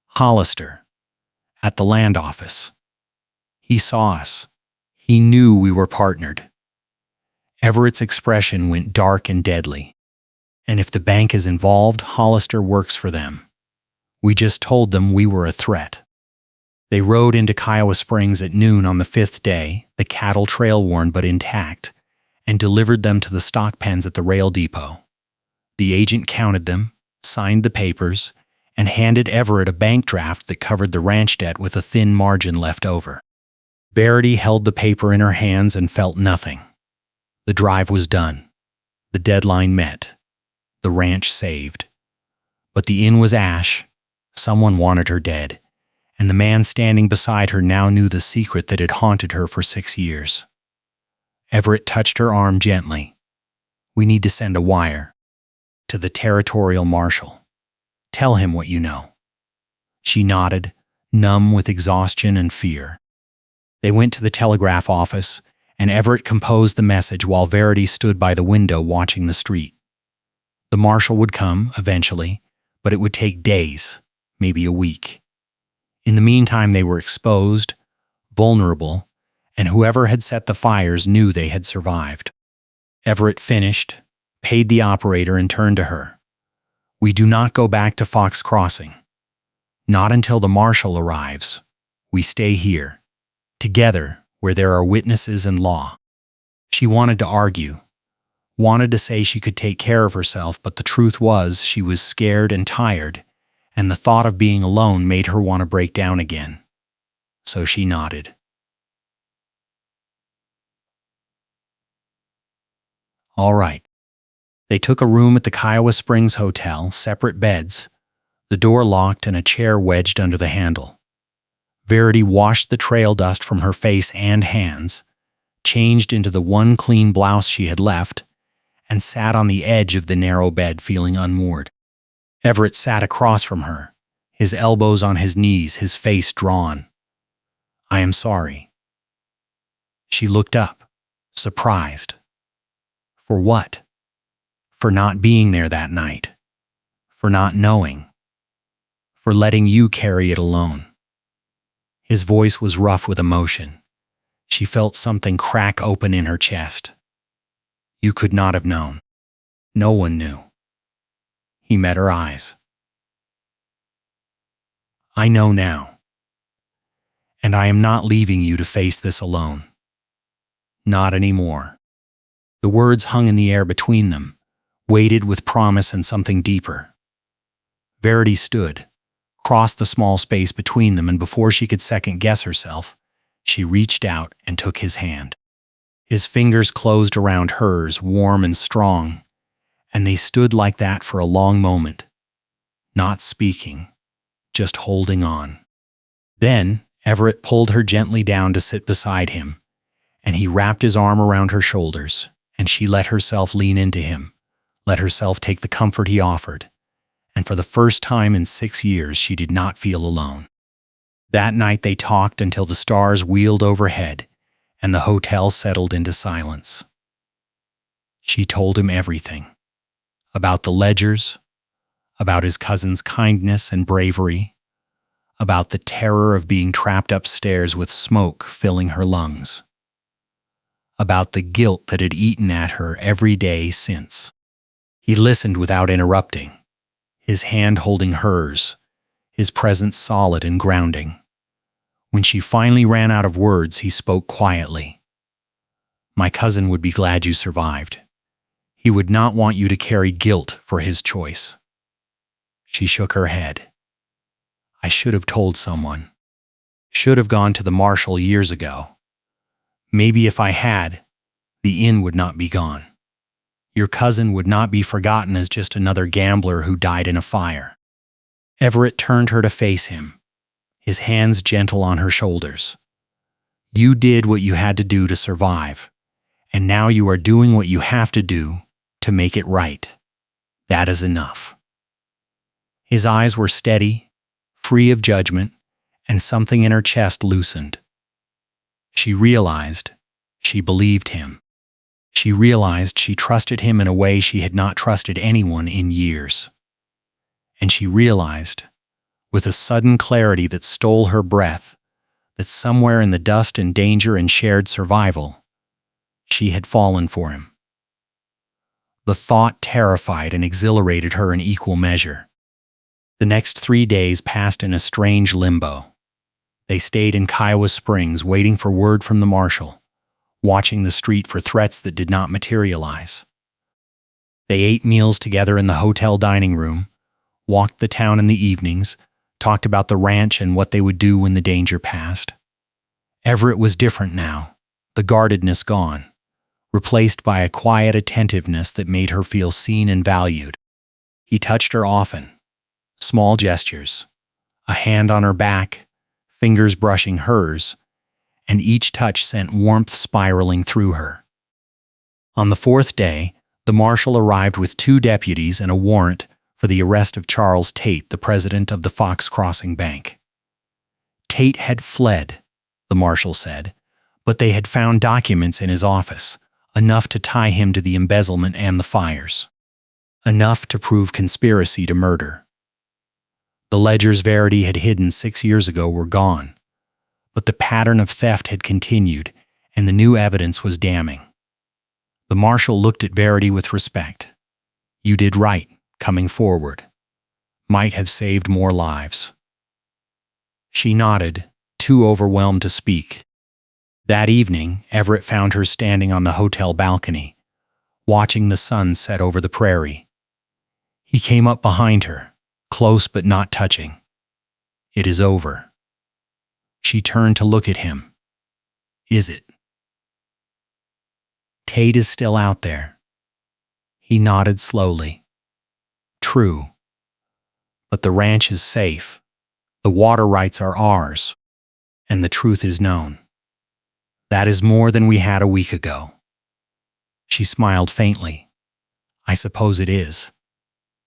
Hollister. At the land office. He saw us. He knew we were partnered. Everett's expression went dark and deadly. And if the bank is involved, Hollister works for them. We just told them we were a threat. They rode into Kiowa Springs at noon on the 5th day, the cattle trail-worn but intact, and delivered them to the stock pens at the rail depot. The agent counted them, signed the papers, and handed Everett a bank draft that covered the ranch debt with a thin margin left over. Verity held the paper in her hands and felt nothing. The drive was done. The deadline met. The ranch saved. But the inn was ash. Someone wanted her dead, and the man standing beside her now knew the secret that had haunted her for 6 years. Everett touched her arm gently. We need to send a wire. To the territorial marshal. Tell him what you know. She nodded, numb with exhaustion and fear. They went to the telegraph office, and Everett composed the message while Verity stood by the window watching the street. The marshal would come, eventually, but it would take days, maybe a week. In the meantime, they were exposed, vulnerable, and whoever had set the fires knew they had survived. Everett finished, paid the operator, and turned to her. We do not go back to Fox Crossing. Not until the marshal arrives. We stay here, together, where there are witnesses and law. She wanted to argue, wanted to say she could take care of herself, but the truth was she was scared and tired, and the thought of being alone made her want to break down again. So she nodded. All right. They took a room at the Kiowa Springs Hotel, separate beds, the door locked and a chair wedged under the handle. Verity washed the trail dust from her face and hands, changed into the one clean blouse she had left, and sat on the edge of the narrow bed feeling unmoored. Everett sat across from her, his elbows on his knees, his face drawn. I am sorry. She looked up, surprised. For what? For not being there that night. For not knowing. For letting you carry it alone. His voice was rough with emotion. She felt something crack open in her chest. You could not have known. No one knew. He met her eyes. I know now. And I am not leaving you to face this alone. Not anymore. The words hung in the air between them, weighted with promise and something deeper. Verity stood, crossed the small space between them, and before she could second-guess herself, she reached out and took his hand. His fingers closed around hers, warm and strong, and they stood like that for a long moment, not speaking, just holding on. Then Everett pulled her gently down to sit beside him, and he wrapped his arm around her shoulders, and she let herself lean into him, let herself take the comfort he offered, and for the first time in 6 years she did not feel alone. That night they talked until the stars wheeled overhead and the hotel settled into silence. She told him everything. About the ledgers, about his cousin's kindness and bravery, about the terror of being trapped upstairs with smoke filling her lungs, about the guilt that had eaten at her every day since. He listened without interrupting, his hand holding hers, his presence solid and grounding. When she finally ran out of words, he spoke quietly. My cousin would be glad you survived. He would not want you to carry guilt for his choice. She shook her head. I should have told someone. Should have gone to the marshal years ago. Maybe if I had, the inn would not be gone. Your cousin would not be forgotten as just another gambler who died in a fire. Everett turned her to face him, his hands gentle on her shoulders. You did what you had to do to survive, and now you are doing what you have to do to make it right. That is enough. His eyes were steady, free of judgment, and something in her chest loosened. She realized she believed him. She realized she trusted him in a way she had not trusted anyone in years. And she realized, with a sudden clarity that stole her breath, that somewhere in the dust and danger and shared survival, she had fallen for him. The thought terrified and exhilarated her in equal measure. The next 3 days passed in a strange limbo. They stayed in Kiowa Springs waiting for word from the marshal, watching the street for threats that did not materialize. They ate meals together in the hotel dining room, walked the town in the evenings, talked about the ranch and what they would do when the danger passed. Everett was different now, the guardedness gone, replaced by a quiet attentiveness that made her feel seen and valued. He touched her often, small gestures, a hand on her back, fingers brushing hers, and each touch sent warmth spiraling through her. On the 4th day, the marshal arrived with 2 deputies and a warrant for the arrest of Charles Tate, the president of the Fox Crossing Bank. Tate had fled, the marshal said, but they had found documents in his office, enough to tie him to the embezzlement and the fires, enough to prove conspiracy to murder. The ledgers Verity had hidden 6 years ago were gone, but the pattern of theft had continued, and the new evidence was damning. The marshal looked at Verity with respect. You did right, coming forward. Might have saved more lives. She nodded, too overwhelmed to speak. That evening, Everett found her standing on the hotel balcony, watching the sun set over the prairie. He came up behind her, close but not touching. It is over. She turned to look at him. Is it? Tate is still out there. He nodded slowly. True. But the ranch is safe. The water rights are ours. And the truth is known. That is more than we had a week ago. She smiled faintly. I suppose it is.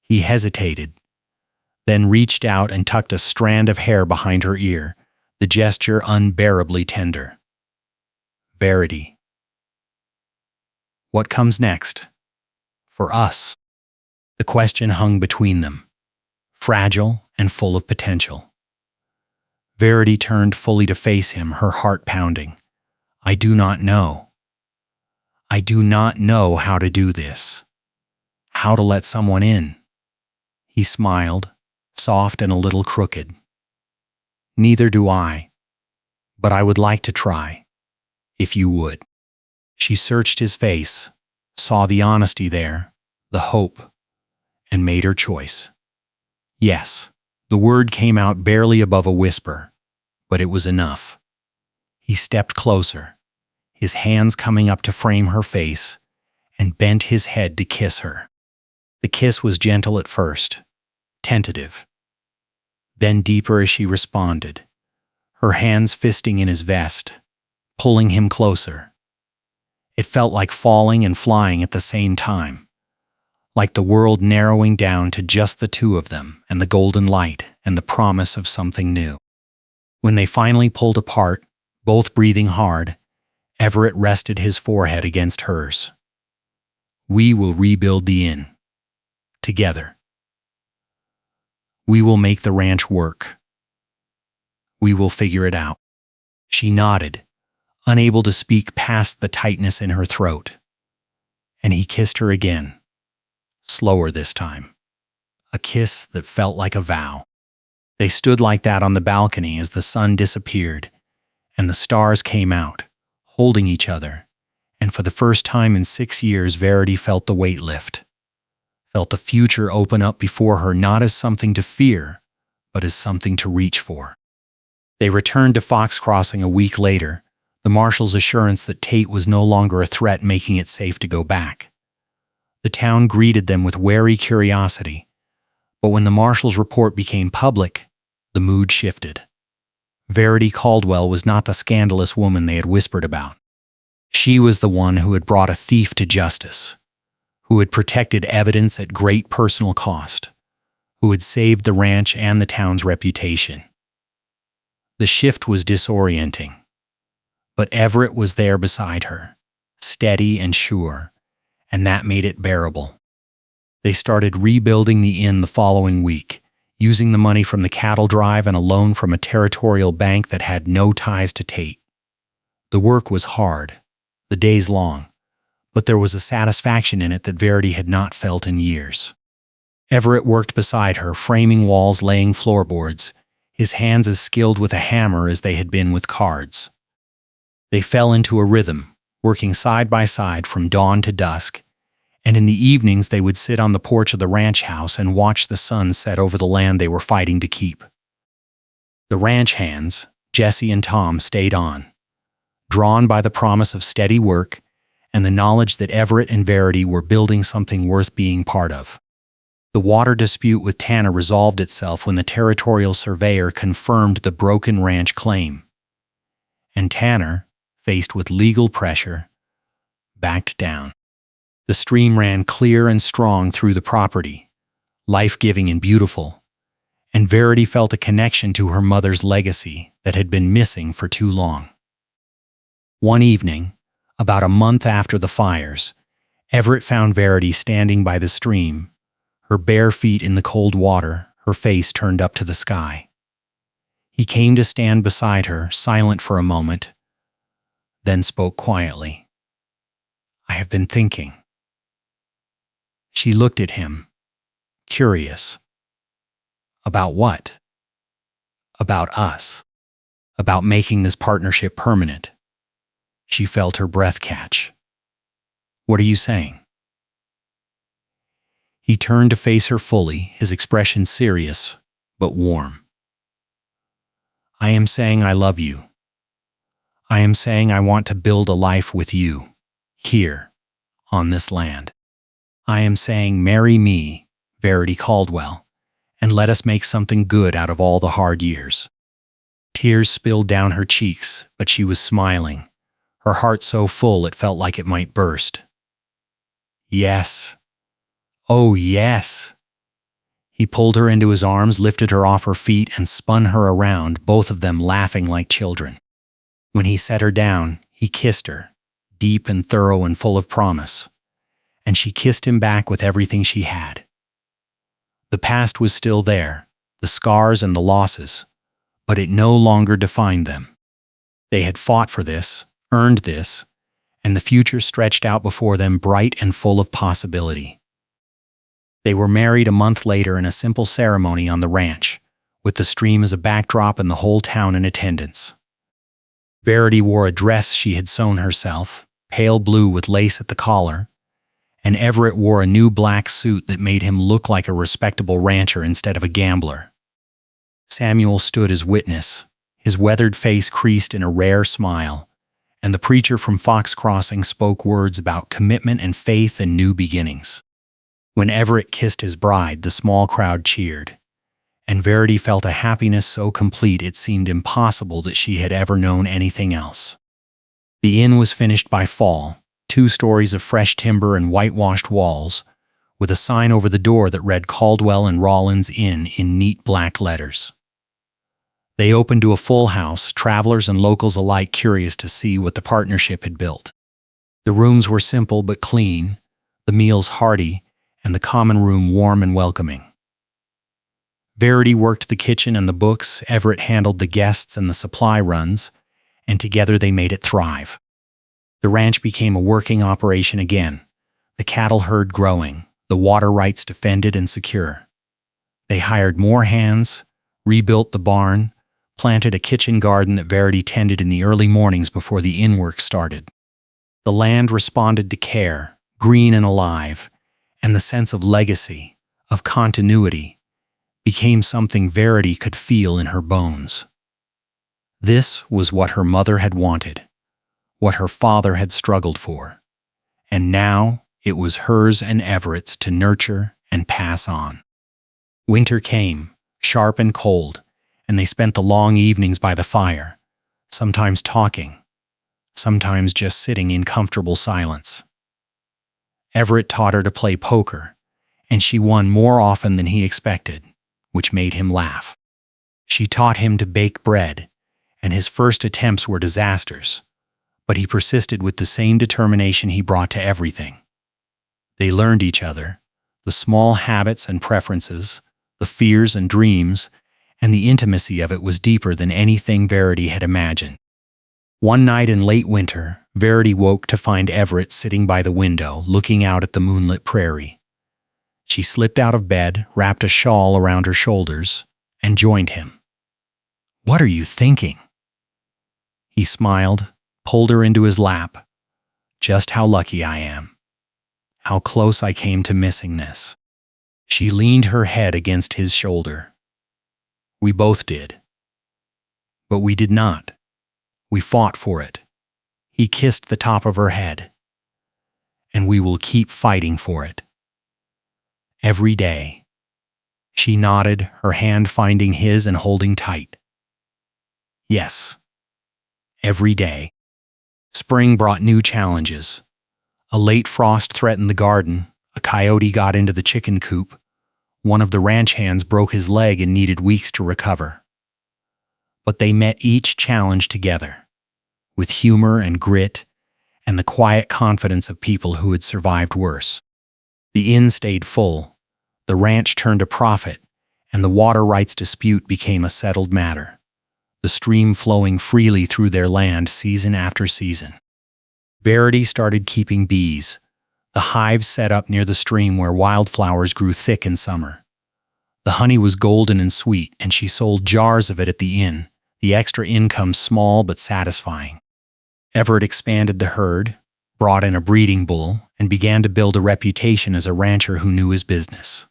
He hesitated, then reached out and tucked a strand of hair behind her ear, the gesture unbearably tender. Verity. What comes next? For us. The question hung between them, fragile and full of potential. Verity turned fully to face him, her heart pounding. I do not know. I do not know how to do this. How to let someone in." He smiled, soft and a little crooked. "Neither do I. But I would like to try, if you would." She searched his face, saw the honesty there, the hope, and made her choice. Yes, the word came out barely above a whisper, but it was enough. He stepped closer, his hands coming up to frame her face, and bent his head to kiss her. The kiss was gentle at first, tentative, then deeper as she responded, her hands fisting in his vest, pulling him closer. It felt like falling and flying at the same time, like the world narrowing down to just the two of them and the golden light and the promise of something new. When they finally pulled apart, both breathing hard, Everett rested his forehead against hers. "We will rebuild the inn. Together. We will make the ranch work. We will figure it out." She nodded, unable to speak past the tightness in her throat. And he kissed her again, slower this time. A kiss that felt like a vow. They stood like that on the balcony as the sun disappeared, and the stars came out, holding each other, and for the first time in 6 years Verity felt the weight lift. Felt the future open up before her not as something to fear, but as something to reach for. They returned to Fox Crossing a week later, the marshal's assurance that Tate was no longer a threat making it safe to go back. The town greeted them with wary curiosity, but when the marshal's report became public, the mood shifted. Verity Caldwell was not the scandalous woman they had whispered about. She was the one who had brought a thief to justice, who had protected evidence at great personal cost, who had saved the ranch and the town's reputation. The shift was disorienting, but Everett was there beside her, steady and sure, and that made it bearable. They started rebuilding the inn the following week, using the money from the cattle drive and a loan from a territorial bank that had no ties to Tate. The work was hard, the days long, but there was a satisfaction in it that Verity had not felt in years. Everett worked beside her, framing walls, laying floorboards, his hands as skilled with a hammer as they had been with cards. They fell into a rhythm, working side by side from dawn to dusk, and in the evenings they would sit on the porch of the ranch house and watch the sun set over the land they were fighting to keep. The ranch hands, Jesse and Tom, stayed on, drawn by the promise of steady work and the knowledge that Everett and Verity were building something worth being part of. The water dispute with Tanner resolved itself when the territorial surveyor confirmed the broken ranch claim. And Tanner, faced with legal pressure, backed down. The stream ran clear and strong through the property, life-giving and beautiful, and Verity felt a connection to her mother's legacy that had been missing for too long. One evening, about a month after the fires, Everett found Verity standing by the stream, her bare feet in the cold water, her face turned up to the sky. He came to stand beside her, silent for a moment, then spoke quietly. "I have been thinking." She looked at him, curious. "About what?" "About us. About making this partnership permanent." She felt her breath catch. "What are you saying?" He turned to face her fully, his expression serious, but warm. "I am saying I love you. I am saying I want to build a life with you, here, on this land. I am saying marry me, Verity Caldwell, and let us make something good out of all the hard years." Tears spilled down her cheeks, but she was smiling, her heart so full it felt like it might burst. "Yes. Oh, yes." He pulled her into his arms, lifted her off her feet, and spun her around, both of them laughing like children. When he set her down, he kissed her, deep and thorough and full of promise, and she kissed him back with everything she had. The past was still there, the scars and the losses, but it no longer defined them. They had fought for this, earned this, and the future stretched out before them bright and full of possibility. They were married a month later in a simple ceremony on the ranch, with the stream as a backdrop and the whole town in attendance. Verity wore a dress she had sewn herself, pale blue with lace at the collar, and Everett wore a new black suit that made him look like a respectable rancher instead of a gambler. Samuel stood as witness, his weathered face creased in a rare smile, and the preacher from Fox Crossing spoke words about commitment and faith and new beginnings. When Everett kissed his bride, the small crowd cheered, and Verity felt a happiness so complete it seemed impossible that she had ever known anything else. The inn was finished by fall, 2 stories of fresh timber and whitewashed walls, with a sign over the door that read Caldwell and Rollins Inn in neat black letters. They opened to a full house, travelers and locals alike curious to see what the partnership had built. The rooms were simple but clean, the meals hearty, and the common room warm and welcoming. Verity worked the kitchen and the books, Everett handled the guests and the supply runs, and together they made it thrive. The ranch became a working operation again, the cattle herd growing, the water rights defended and secure. They hired more hands, rebuilt the barn, planted a kitchen garden that Verity tended in the early mornings before the inn work started. The land responded to care, green and alive, and the sense of legacy, of continuity, became something Verity could feel in her bones. This was what her mother had wanted, what her father had struggled for, and now it was hers and Everett's to nurture and pass on. Winter came, sharp and cold, and they spent the long evenings by the fire, sometimes talking, sometimes just sitting in comfortable silence. Everett taught her to play poker, and she won more often than he expected, which made him laugh. She taught him to bake bread, and his first attempts were disasters, but he persisted with the same determination he brought to everything. They learned each other, the small habits and preferences, the fears and dreams, and the intimacy of it was deeper than anything Verity had imagined. One night in late winter, Verity woke to find Everett sitting by the window, looking out at the moonlit prairie. She slipped out of bed, wrapped a shawl around her shoulders, and joined him. "What are you thinking?" He smiled, pulled her into his lap. "Just how lucky I am. How close I came to missing this." She leaned her head against his shoulder. "We both did. But we did not. We fought for it." He kissed the top of her head. "And we will keep fighting for it. Every day." She nodded, her hand finding his and holding tight. "Yes. Every day." Spring brought new challenges. A late frost threatened the garden, a coyote got into the chicken coop, one of the ranch hands broke his leg and needed weeks to recover. But they met each challenge together, with humor and grit, and the quiet confidence of people who had survived worse. The inn stayed full, the ranch turned a profit, and the water rights dispute became a settled matter, the stream flowing freely through their land season after season. Verity started keeping bees, the hives set up near the stream where wildflowers grew thick in summer. The honey was golden and sweet, and she sold jars of it at the inn, the extra income small but satisfying. Everett expanded the herd, brought in a breeding bull, and began to build a reputation as a rancher who knew his business.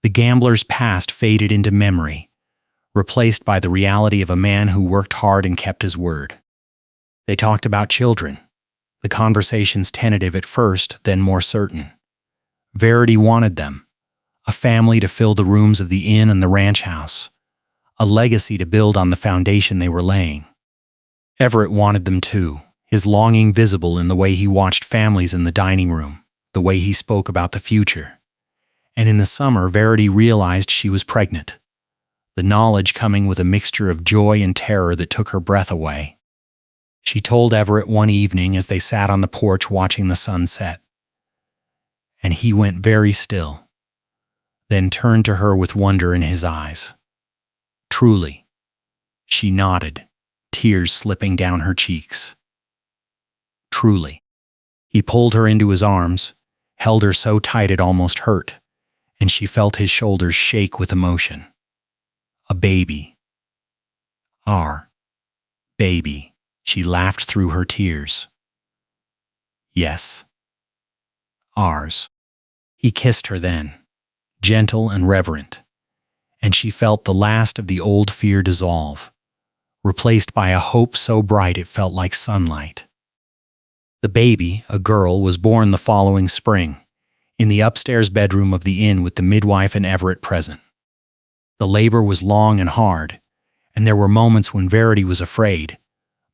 The gambler's past faded into memory, replaced by the reality of a man who worked hard and kept his word. They talked about children, the conversations tentative at first, then more certain. Verity wanted them, a family to fill the rooms of the inn and the ranch house, a legacy to build on the foundation they were laying. Everett wanted them too, his longing visible in the way he watched families in the dining room, the way he spoke about the future. And in the summer, Verity realized she was pregnant, the knowledge coming with a mixture of joy and terror that took her breath away. She told Everett one evening as they sat on the porch watching the sun set. And he went very still, then turned to her with wonder in his eyes. "Truly." She nodded, tears slipping down her cheeks. truly. He pulled her into his arms, held her so tight it almost hurt, and she felt his shoulders shake with emotion. A baby. Our baby, she laughed through her tears. Yes. Ours. He kissed her then, gentle and reverent, and she felt the last of the old fear dissolve, replaced by a hope so bright it felt like sunlight. The baby, a girl, was born the following spring, in the upstairs bedroom of the inn with the midwife and Everett present. The labor was long and hard, and there were moments when Verity was afraid,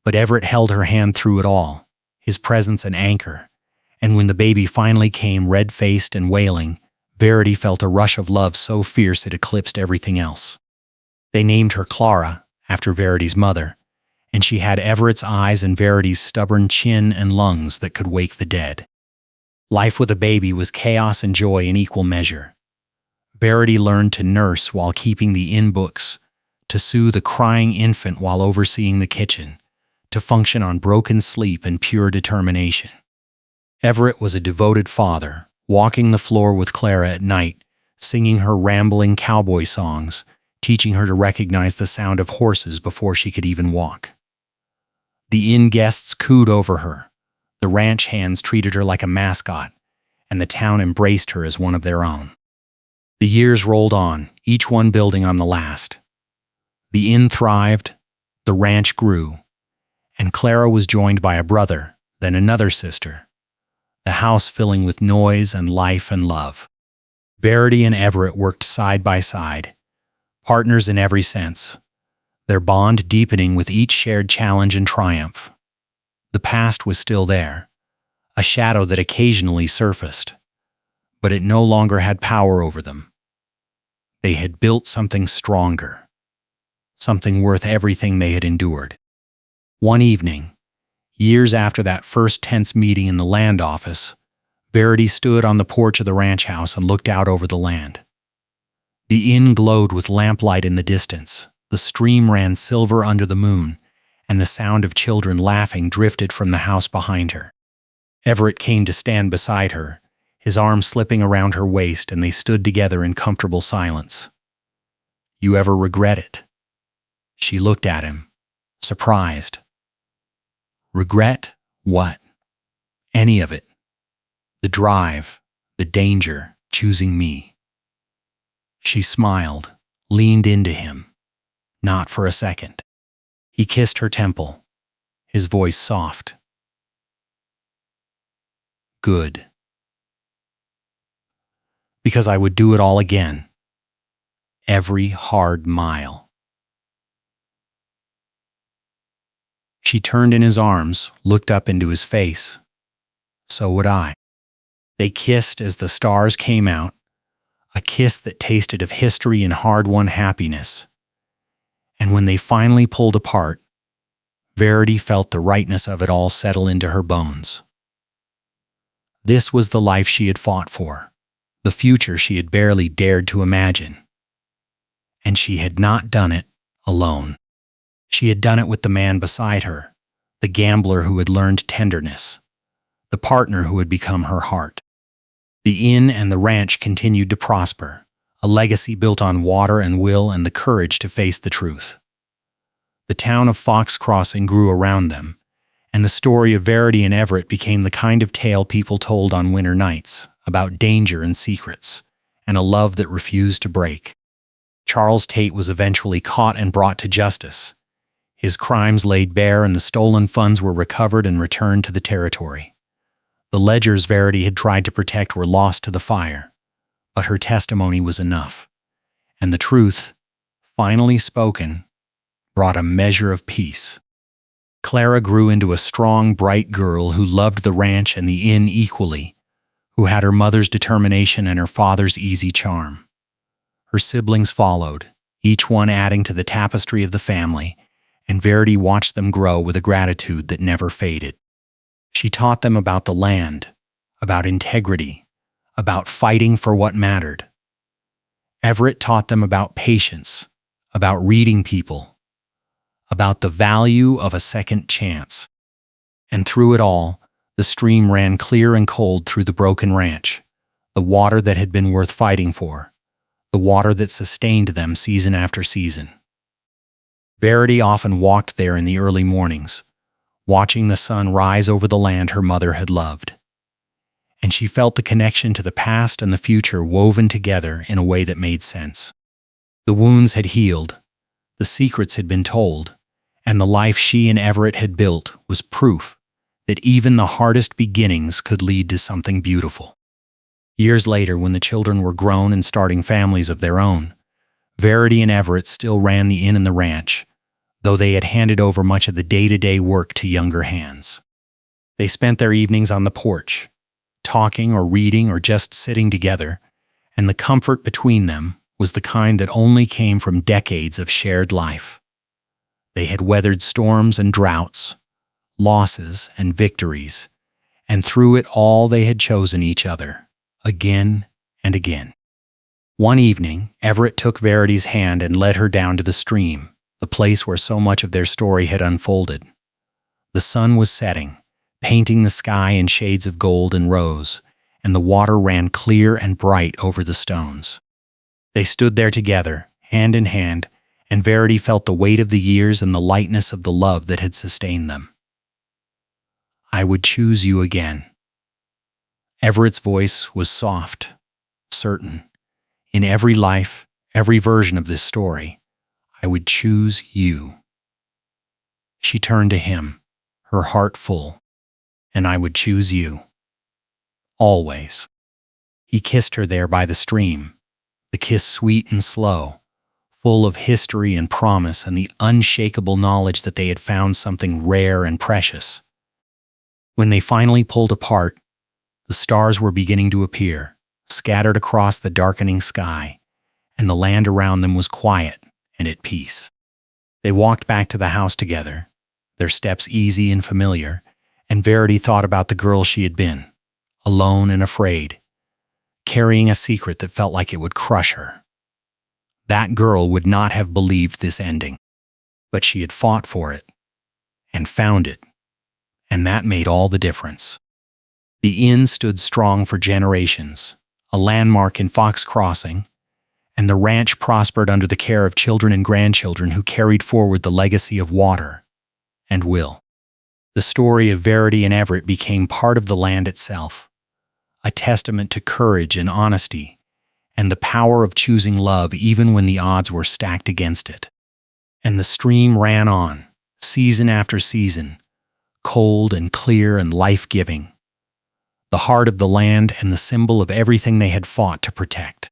but Everett held her hand through it all, his presence an anchor, and when the baby finally came red-faced and wailing, Verity felt a rush of love so fierce it eclipsed everything else. They named her Clara, after Verity's mother, and she had Everett's eyes and Verity's stubborn chin and lungs that could wake the dead. Life with a baby was chaos and joy in equal measure. Verity learned to nurse while keeping the inn books, to soothe a crying infant while overseeing the kitchen, to function on broken sleep and pure determination. Everett was a devoted father, walking the floor with Clara at night, singing her rambling cowboy songs, teaching her to recognize the sound of horses before she could even walk. The inn guests cooed over her, the ranch hands treated her like a mascot, and the town embraced her as one of their own. The years rolled on, each one building on the last. The inn thrived, the ranch grew, and Clara was joined by a brother, then another sister, the house filling with noise and life and love. Verity and Everett worked side by side, partners in every sense, their bond deepening with each shared challenge and triumph. The past was still there, a shadow that occasionally surfaced, but it no longer had power over them. They had built something stronger, something worth everything they had endured. One evening, years after that first tense meeting in the land office, Verity stood on the porch of the ranch house and looked out over the land. The inn glowed with lamplight in the distance, the stream ran silver under the moon, and the sound of children laughing drifted from the house behind her. Everett came to stand beside her, his arm slipping around her waist, and they stood together in comfortable silence. "You ever regret it?" She looked at him, surprised. "Regret what?" "Any of it. The drive, the danger, choosing me." She smiled, leaned into him. Not for a second. He kissed her temple, his voice soft. "Good. Because I would do it all again. Every hard mile." She turned in his arms, looked up into his face. "So would I." They kissed as the stars came out, a kiss that tasted of history and hard-won happiness. And when they finally pulled apart, Verity felt the rightness of it all settle into her bones. This was the life she had fought for, the future she had barely dared to imagine. And she had not done it alone. She had done it with the man beside her, the gambler who had learned tenderness, the partner who had become her heart. The inn and the ranch continued to prosper, a legacy built on water and will and the courage to face the truth. The town of Fox Crossing grew around them, and the story of Verity and Everett became the kind of tale people told on winter nights, about danger and secrets, and a love that refused to break. Charles Tate was eventually caught and brought to justice. His crimes laid bare and the stolen funds were recovered and returned to the territory. The ledgers Verity had tried to protect were lost to the fire, but her testimony was enough, and the truth, finally spoken, brought a measure of peace. Clara grew into a strong, bright girl who loved the ranch and the inn equally, who had her mother's determination and her father's easy charm. Her siblings followed, each one adding to the tapestry of the family, and Verity watched them grow with a gratitude that never faded. She taught them about the land, about integrity, about fighting for what mattered. Everett taught them about patience, about reading people, about the value of a second chance. And through it all, The stream ran clear and cold through the broken ranch, the water that had been worth fighting for, the water that sustained them season after season. Verity often walked there in the early mornings, watching the sun rise over the land her mother had loved. And she felt the connection to the past and the future woven together in a way that made sense. The wounds had healed, the secrets had been told, and the life she and Everett had built was proof that even the hardest beginnings could lead to something beautiful. Years later, when the children were grown and starting families of their own, Verity and Everett still ran the inn and the ranch, though they had handed over much of the day-to-day work to younger hands. They spent their evenings on the porch, talking or reading or just sitting together, and the comfort between them was the kind that only came from decades of shared life. They had weathered storms and droughts, losses and victories, and through it all they had chosen each other, again and again. One evening, Everett took Verity's hand and led her down to the stream, the place where so much of their story had unfolded. The sun was setting, painting the sky in shades of gold and rose, and the water ran clear and bright over the stones. They stood there together, hand in hand, and Verity felt the weight of the years and the lightness of the love that had sustained them. "I would choose you again." Everett's voice was soft, certain. "In every life, every version of this story, I would choose you." She turned to him, her heart full. "And I would choose you. Always." He kissed her there by the stream, the kiss sweet and slow, full of history and promise and the unshakable knowledge that they had found something rare and precious. When they finally pulled apart, the stars were beginning to appear, scattered across the darkening sky, and the land around them was quiet and at peace. They walked back to the house together, their steps easy and familiar, and Verity thought about the girl she had been, alone and afraid, carrying a secret that felt like it would crush her. That girl would not have believed this ending, but she had fought for it and found it, and that made all the difference. The inn stood strong for generations, a landmark in Fox Crossing, and the ranch prospered under the care of children and grandchildren who carried forward the legacy of water and will. The story of Verity and Everett became part of the land itself, a testament to courage and honesty, and the power of choosing love even when the odds were stacked against it. And the stream ran on, season after season, cold and clear and life-giving, the heart of the land and the symbol of everything they had fought to protect.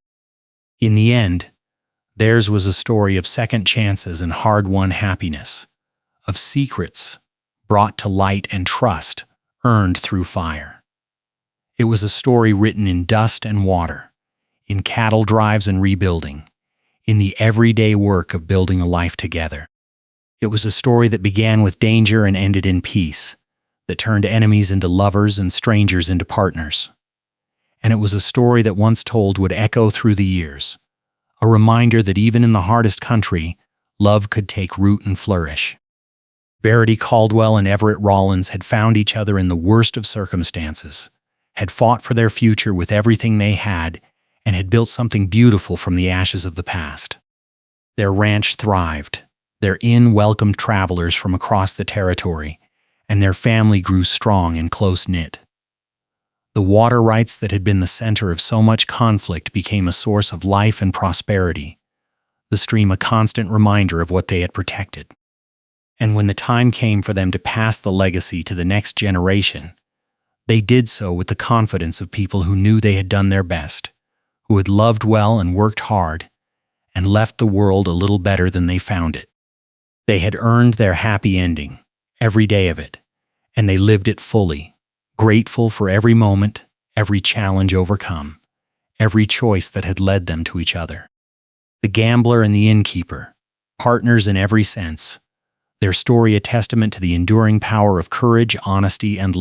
In the end, theirs was a story of second chances and hard-won happiness, of secrets brought to light and trust earned through fire. It was a story written in dust and water, in cattle drives and rebuilding, in the everyday work of building a life together. It was a story that began with danger and ended in peace, that turned enemies into lovers and strangers into partners. And it was a story that once told would echo through the years, a reminder that even in the hardest country, love could take root and flourish. Verity Caldwell and Everett Rollins had found each other in the worst of circumstances, had fought for their future with everything they had, and had built something beautiful from the ashes of the past. Their ranch thrived, their inn welcomed travelers from across the territory, and their family grew strong and close-knit. The water rights that had been the center of so much conflict became a source of life and prosperity, the stream a constant reminder of what they had protected. And when the time came for them to pass the legacy to the next generation, they did so with the confidence of people who knew they had done their best, who had loved well and worked hard, and left the world a little better than they found it. They had earned their happy ending, every day of it, and they lived it fully, grateful for every moment, every challenge overcome, every choice that had led them to each other. The gambler and the innkeeper, partners in every sense, their story a testament to the enduring power of courage, honesty, and